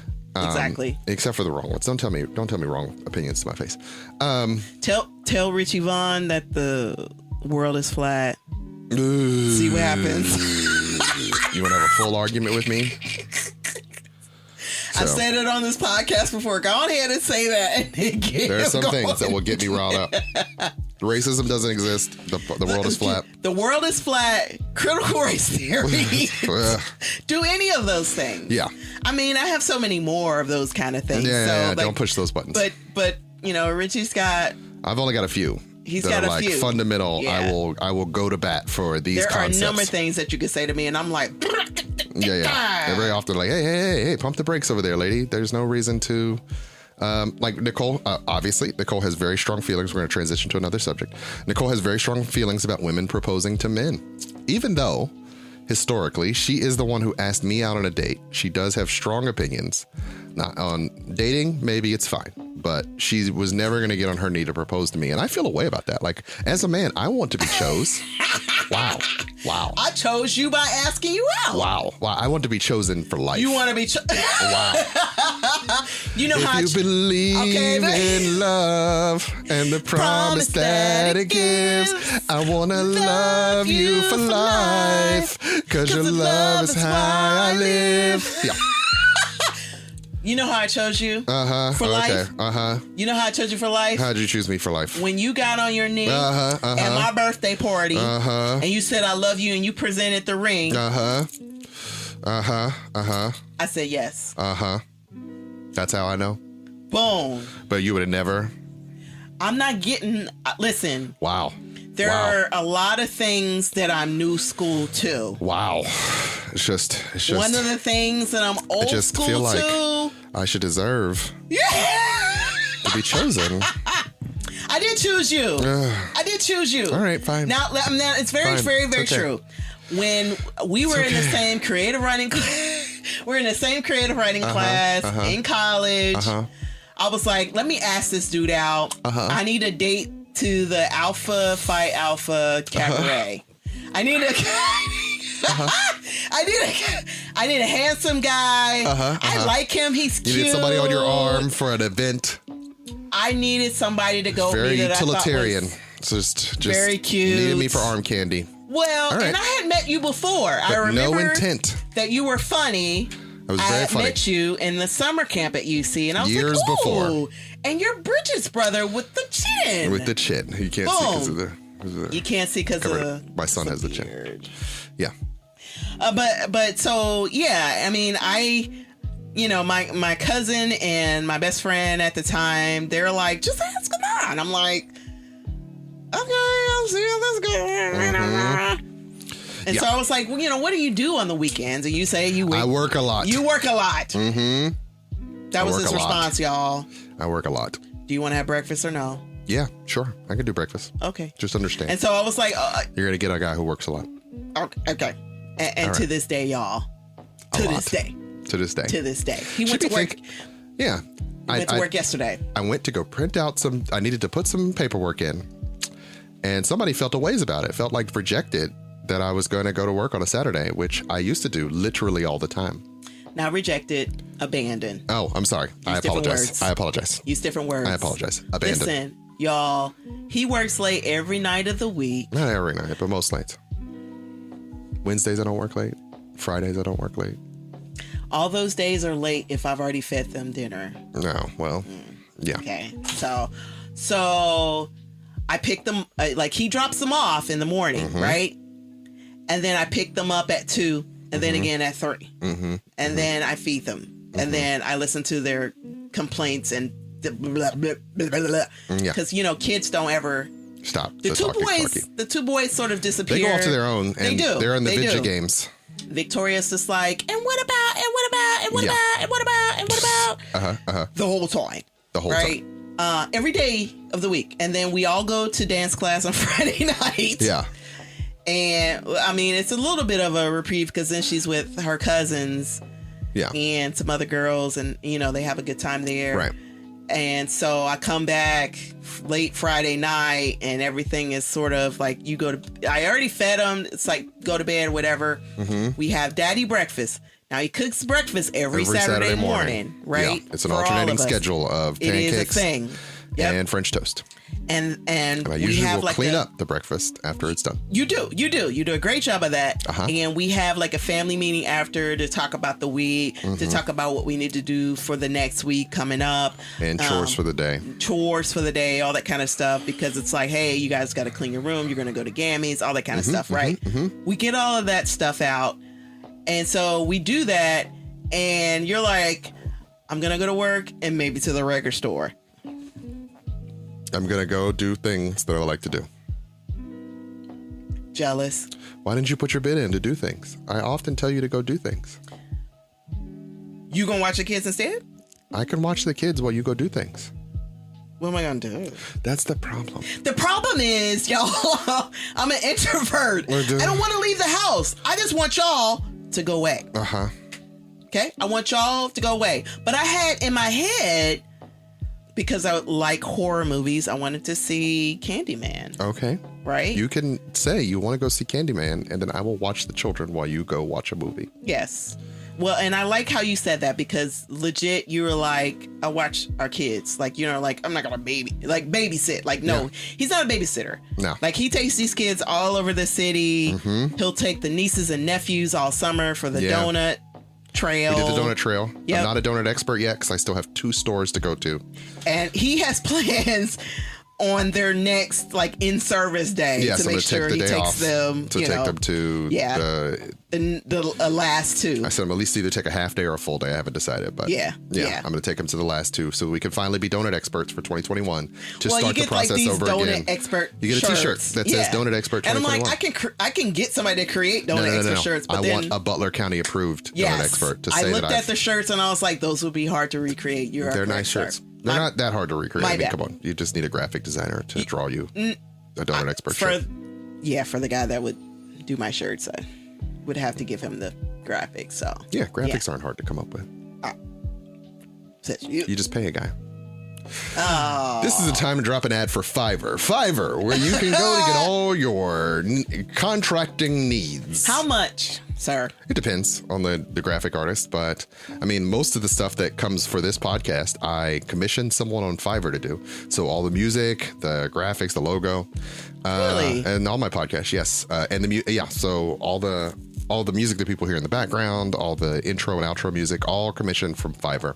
Except for the wrong ones. Don't tell me wrong opinions to my face. Tell Richie Vaughn that the world is flat. See what happens. You want to have a full argument with me? I've said it on this podcast before. Go on ahead and say that. There are some things that will get me riled up. Racism doesn't exist. The world is flat. The world is flat. Critical race theory. Do any of those things. Yeah. I mean, I have so many more of those kind of things. Yeah, don't push those buttons. But Richie's got. I've only got a few. He's got a few. Fundamental. Yeah. I will go to bat for these concepts. There are a number of things that you could say to me, and I'm like, yeah. They're very often like, hey, pump the brakes over there, lady. There's no reason to. Like Nicole, obviously, Nicole has very strong feelings. We're going to transition to another subject. Nicole has very strong feelings about women proposing to men, even though historically she is the one who asked me out on a date. She does have strong opinions. Not on dating, maybe it's fine, but she was never going to get on her knee to propose to me. And I feel a way about that. Like, as a man, I want to be chose. Wow. I chose you by asking you out. Wow. I want to be chosen for life. You want to be wow. You know if you believe in love and the promise that it gives, I want to love you for life, because your love is how I live. Yeah. You know how I chose you? For life? You know how I chose you for life? How'd you choose me for life? When you got on your knee at my birthday party and you said I love you and you presented the ring. I said yes. That's how I know. Boom. But you would have never. I'm not getting. Listen. Wow. There are a lot of things that I'm new school to. Wow. It's just one of the things that I'm old I just school feel like to. I should deserve to be chosen. I did choose you. I did choose you. All right, fine. Now it's very true. When we were in the same creative writing class in college, I was like, let me ask this dude out. I need a date to the Alpha Phi Alpha Cabaret. I need a handsome guy. I like him. He's cute. You need somebody on your arm for an event. I needed somebody to go very meet utilitarian. So just very cute. Needed me for arm candy. Well, right. And I had met you before. I remember no intent that you were funny. I was very funny. I met you in the summer camp at UC, and I was years like, before. And you're Bridget's brother with the chin. With the chin. You can't see because of the You can't see because my son has the chin. Yeah. But so, yeah, I mean, my cousin and my best friend at the time, they're like, just ask him out. And I'm like, okay, I'll see how this goes. And so I was like, well, what do you do on the weekends? And you say I work a lot. You work a lot. Mm-hmm. That was his response, y'all. I work a lot. Do you want to have breakfast or no? Yeah, sure. I can do breakfast. Okay. Just understand. And so I was like, you're going to get a guy who works a lot. Okay. And to this day, y'all. To this day. He went to work. Yeah. He went to work yesterday. I went to go print out I needed to put some paperwork in. And somebody felt a ways about it. Felt like rejected that I was going to go to work on a Saturday, which I used to do literally all the time. Not rejected, abandoned. Oh, I'm sorry. I apologize. Use different words. I apologize. Abandoned. Listen, y'all, he works late every night of the week. Not every night, but most nights. Wednesdays I don't work late. Fridays I don't work late. All those days are late if I've already fed them dinner. No, well, yeah. Okay, so I pick them, he drops them off in the morning, right? And then I pick them up at 2 and then again at 3. And then I feed them. And then I listen to their complaints and blah, blah, blah, blah, blah. Because, kids don't ever stop. The two boys sort of disappear. They go off to their own. And they do. They're in the video games. Victoria's just like, and what about, and what about, and what about, and what about, and what about? The whole time. Right? Every day of the week. And then we all go to dance class on Friday night. Yeah. And I mean, it's a little bit of a reprieve because then she's with her cousins and some other girls and, they have a good time there. Right. And so I come back late Friday night and everything is sort of like I already fed them. It's like go to bed, whatever. We have daddy breakfast. Now he cooks breakfast every Saturday morning, right? Yeah, it's an alternating schedule of pancakes it is a thing. And French toast. And I usually will clean up the breakfast after it's done. You do a great job of that. And we have like a family meeting after to talk about the week, to talk about what we need to do for the next week coming up. And chores for the day. All that kind of stuff. Because it's like, hey, you guys got to clean your room. You're going to go to Gammy's, all that kind of stuff, right? We get all of that stuff out. And so we do that. And you're like, I'm going to go to work and maybe to the record store. I'm going to go do things that I like to do. Jealous. Why didn't you put your bid in to do things? I often tell you to go do things. You going to watch the kids instead? I can watch the kids while you go do things. What am I going to do? That's the problem. The problem is, y'all, I'm an introvert. I don't want to leave the house. I just want y'all to go away. Okay? I want y'all to go away. But I had in my head... Because I like horror movies, I wanted to see Candyman. Okay. Right? You can say you want to go see Candyman, and then I will watch the children while you go watch a movie. Yes. Well, and I like how you said that because legit, you were like, I watch our kids. Like, I'm not going to babysit. Like, no, he's not a babysitter. No. Like, he takes these kids all over the city. He'll take the nieces and nephews all summer for the donut trail. We did the donut trail. Yep. I'm not a donut expert yet because I still have 2 stores to go to. And he has plans on their next in-service day to make sure he takes them to the last 2. I said I'm at least either take a half day or a full day. I haven't decided, but I'm going to take them to the last 2 so we can finally be donut experts for 2021 to start the process over again. You get a T-shirt that says Donut Expert 2021. And I'm like, I can get somebody to create Donut Expert shirts, but I want a Butler County approved Donut Expert to say that I looked at the shirts and I was like, those would be hard to recreate. They're nice shirts. They're not that hard to recreate. I mean, come on. You just need a graphic designer to draw you a Donut Expert shirt. Yeah, for the guy that would do my shirts, I would have to give him the graphics. So yeah, graphics aren't hard to come up with. You just pay a guy. Oh. This is the time to drop an ad for Fiverr. Fiverr, where you can go to get all your contracting needs. How much, sir? It depends on the graphic artist, but I mean, most of the stuff that comes for this podcast, I commissioned someone on Fiverr to do. So all the music, the graphics, the logo, really, and all my podcasts, yes, and so all the all the music that people hear in the background, all the intro and outro music, all commissioned from Fiverr.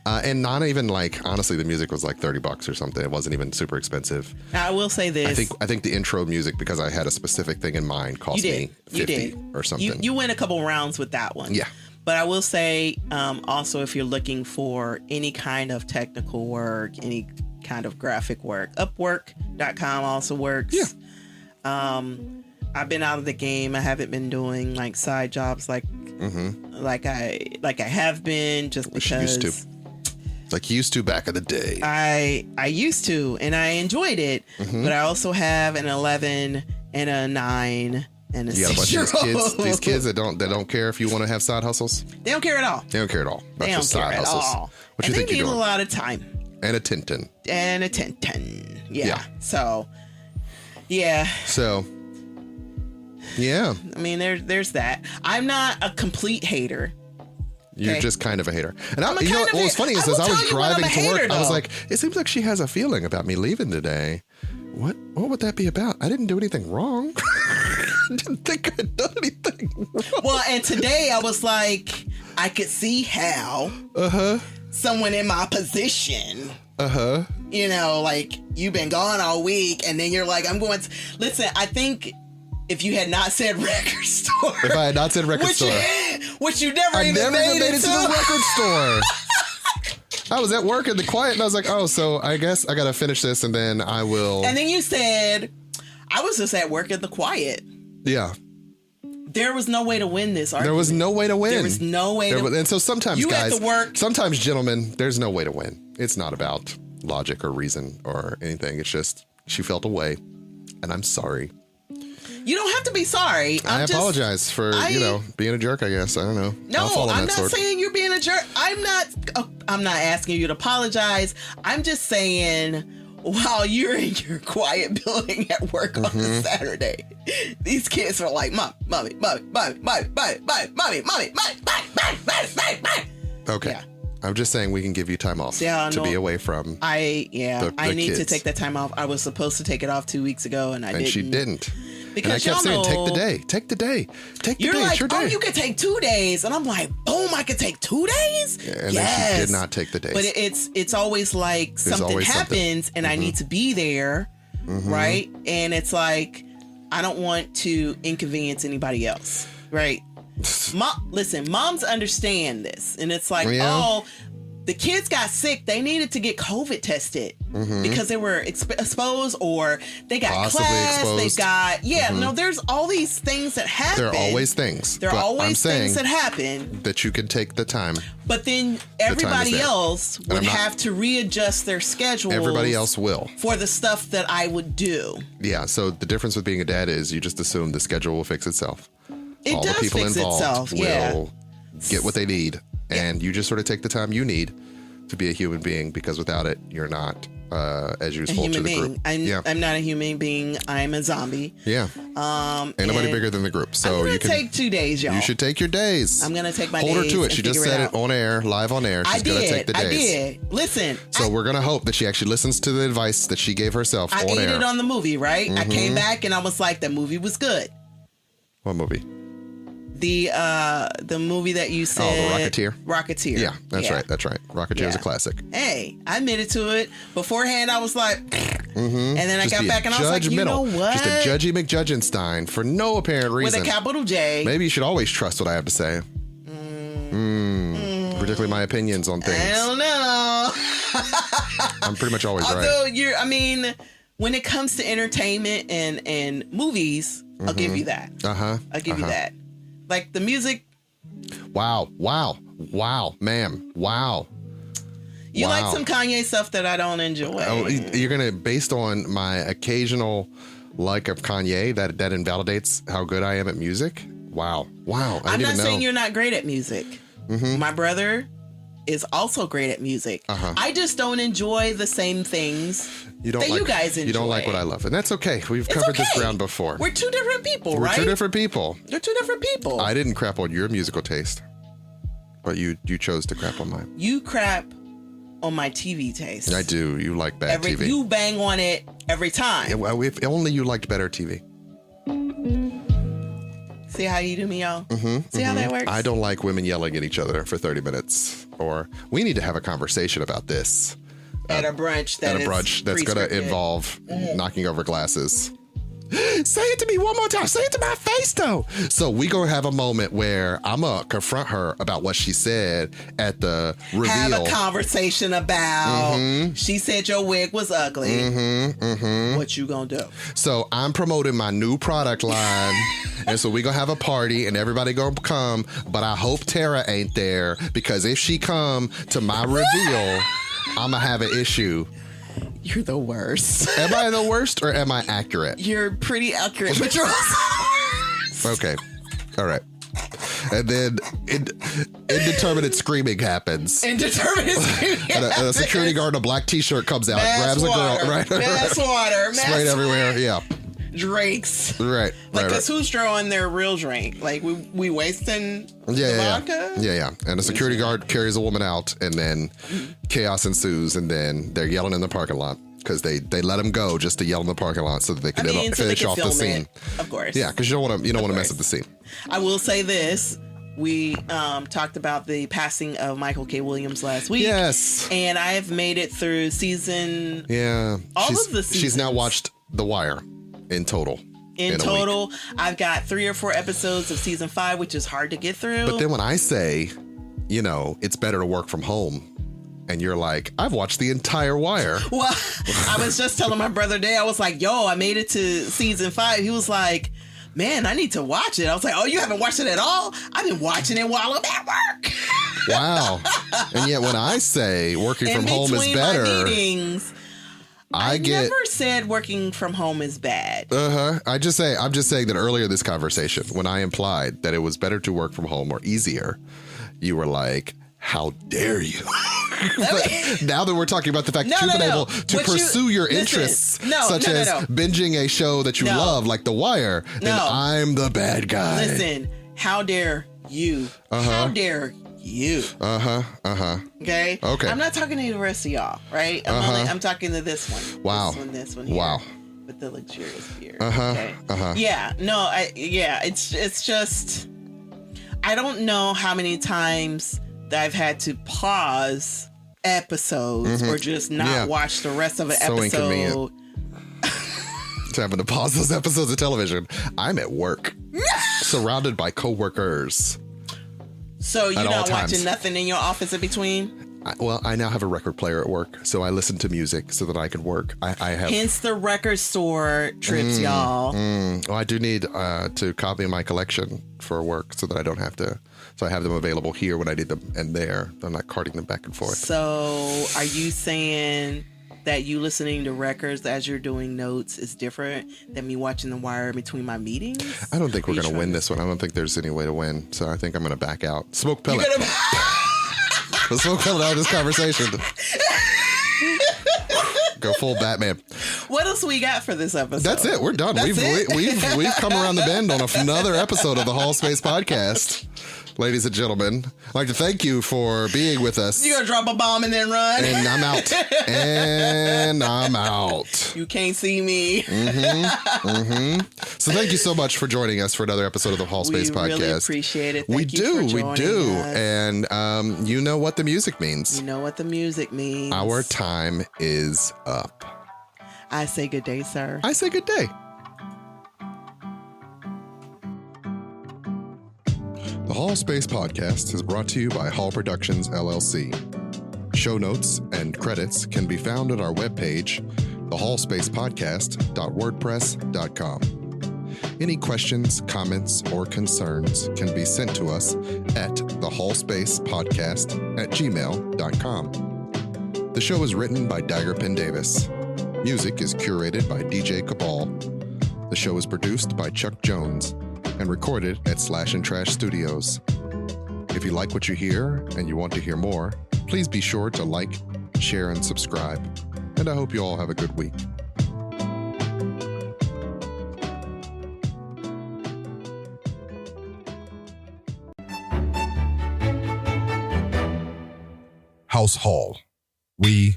And not even like, honestly, the music was like $30 or something. It wasn't even super expensive. Now, I will say this. I think the intro music, because I had a specific thing in mind, cost me $50 or something. You went a couple rounds with that one. Yeah. But I will say, also, if you're looking for any kind of technical work, any kind of graphic work, Upwork.com also works. Yeah. I've been out of the game. I haven't been doing like side jobs like I have been, just because. Used to. Like you used to back in the day. I used to, and I enjoyed it. But I also have an 11 and a 9 and a 6-year-old. These kids that don't care if you want to have side hustles. They don't care at all. They don't care at all. They don't care at all. What you think you're doing? They need a lot of time. And a Tintin. Yeah. So, yeah. So, yeah. I mean, there's that. I'm not a complete hater. You're just kind of a hater. And you know what was funny is as I was driving to work, I was like, it seems like she has a feeling about me leaving today. What would that be about? I didn't do anything wrong. I didn't think I'd done anything wrong. Well, and today I was like, I could see how someone in my position, you know, like you've been gone all week and then you're like, I'm going to listen. I think if you had not said record store, if I had not said record store, which you never even made it to the record store. I was at work in the quiet and I was like, oh, so I guess I got to finish this and then I will. And then you said, I was just at work in the quiet. Yeah. There was no way to win this argument. There was no way to win. There was no way to win. And so sometimes, you guys, had to work. Sometimes, gentlemen, there's no way to win. It's not about logic or reason or anything. It's just she felt away and I'm sorry. You don't have to be sorry. I apologize for, being a jerk, I guess. I don't know. No, I'm not saying you're being a jerk. I'm not asking you to apologize. I'm just saying while you're in your quiet building at work on a Saturday, these kids are like, mommy. Okay. Yeah. I'm just saying we can give you time off to be away from I need kids. To take that time off. I was supposed to take it off 2 weeks ago and didn't. And she didn't. Because and I kept saying, take the day. Take the day. Take the day. You're like, it's your day. you could take 2 days. And I'm like, boom, I could take 2 days? Yeah, and then she did not take the days. But it's always like something happens and I need to be there, right? And it's like, I don't want to inconvenience anybody else, right? Listen, moms understand this. And it's like, the kids got sick. They needed to get COVID tested because they were exposed or they got possibly class. Exposed. They got, no, there's all these things that happen. There are always things. There are always things that happen. That you can take the time. But then everybody else would have to readjust their schedule. Everybody else will. For the stuff that I would do. Yeah. So the difference with being a dad is you just assume the schedule will fix itself. All the people involved will get what they need. And you just sort of take the time you need to be a human being because without it, you're not as useful to the group. I'm not a human being. I'm a zombie. Yeah. Ain't nobody bigger than the group. So I'm gonna take 2 days, y'all. You should take your days. I'm going to take my days. Hold her to it. She just said it on air, live on air. She's going to take the days. I did. Listen. So we're going to hope that she actually listens to the advice that she gave herself on air. I ate it on the movie, right? I came back and I was like, the movie was good. What movie? The movie that you said. Oh, the Rocketeer. Yeah, that's right. That's right. Rocketeer is a classic. Hey, I admitted to it. Beforehand, I was like, and then I got back and I was like, you know what? Just a Judgy McJudgenstein for no apparent reason. With a capital J. Maybe you should always trust what I have to say. Particularly my opinions on things. I don't know. I'm pretty much always right. Although when it comes to entertainment and movies, I'll give you that. I'll give you that. Like the music. Wow, ma'am. Wow. You like some Kanye stuff that I don't enjoy. Oh, you're going to, based on my occasional like of Kanye, that invalidates how good I am at music? Wow. I'm not saying you're not great at music. My brother is also great at music. I just don't enjoy the same things you guys enjoy. You don't like what I love. And that's okay. We've covered this ground before. We're two different people, right? We're two different people. They're two different people. I didn't crap on your musical taste, but you chose to crap on mine. You crap on my TV taste. I do. You like bad TV. You bang on it every time. Yeah, well, if only you liked better TV. See how you do me, y'all? See how that works? I don't like women yelling at each other for 30 minutes. Or we need to have a conversation about this. At a brunch that's going to involve knocking over glasses. Say it to me one more time. Say it to my face, though. So we going to have a moment where I'm going to confront her about what she said at the reveal. Have a conversation about, she said your wig was ugly. What you going to do? So I'm promoting my new product line. And so we going to have a party and everybody going to come. But I hope Tara ain't there, because if she come to my reveal, I'm going to have an issue. You're the worst. Am I the worst or am I accurate? You're pretty accurate, but you're also the worst. Okay. All right. And then indeterminate screaming happens. Indeterminate screaming and a security guard in a black t-shirt comes out, grabs a girl. Right? Mass water. Sprayed everywhere. Yeah. Drinks. Right. Because who's throwing their real drink? Like, we wasting the vodka? Yeah. And a security guard carries a woman out, and then chaos ensues, and then they're yelling in the parking lot because they let them go just to yell in the parking lot so that they can finish off the scene. Of course. Yeah, because you don't want to mess up the scene. I will say this. We talked about the passing of Michael K. Williams last week. Yes. And I have made it through season... Yeah. All of the seasons. She's now watched The Wire. In total, I've got 3 or 4 episodes of season 5, which is hard to get through. But then when I say, it's better to work from home, and you're like, I've watched the entire Wire. Well, I was just telling my brother today, I was like, yo, I made it to season 5. He was like, man, I need to watch it. I was like, oh, you haven't watched it at all? I've been watching it while I'm at work. Wow. And yet when I say working from home is better. My meetings, I never said working from home is bad. I'm just saying that earlier this conversation, when I implied that it was better to work from home or easier, you were like, how dare you? But now that we're talking about the fact that you've been able to pursue your interests, such as binging a show that you love, like The Wire, then I'm the bad guy. Listen, how dare you? How dare you? Okay? I'm not talking to the rest of y'all, right? I'm talking to this one. Wow. This one here. Wow. With the luxurious beard. Okay? Yeah. No, it's just, I don't know how many times that I've had to pause episodes or just not watch the rest of an episode. Inconvenient. It's having to pause those episodes of television. I'm at work, surrounded by coworkers. So you're not watching nothing in your office in between? I now have a record player at work, so I listen to music so that I can work. I have. Hence the record store trips, y'all. Well, I do need to copy my collection for work so that I don't have to. So I have them available here when I need them and there. I'm not carting them back and forth. So are you saying that you listening to records as you're doing notes is different than me watching The Wire between my meetings? I don't think we're going to win this one. I don't think there's any way to win. So I think I'm going to back out. Smoke pellet. Let's smoke pellet out of this conversation. Go full Batman. What else we got for this episode? That's it. We're done. We've come around the bend on another episode of the Hallspace Podcast. Ladies and gentlemen, I'd like to thank you for being with us. You gonna drop a bomb and then run? And I'm out. You can't see me. So thank you so much for joining us for another episode of the Hallspace Podcast. We really appreciate it. We do. And you know what the music means. You know what the music means. Our time is up. I say good day, sir. I say good day. The Hallspace Podcast is brought to you by Hall Productions, LLC. Show notes and credits can be found at our webpage, thehallspacepodcast.wordpress.com. Any questions, comments, or concerns can be sent to us at thehallspacepodcast@gmail.com. The show is written by Daggerpin Davis. Music is curated by DJ Cabal. The show is produced by Chuck Jones and recorded at Slash and Trash Studios. If you like what you hear and you want to hear more, please be sure to like, share, and subscribe. And I hope you all have a good week. House Hall. We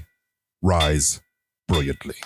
rise brilliantly.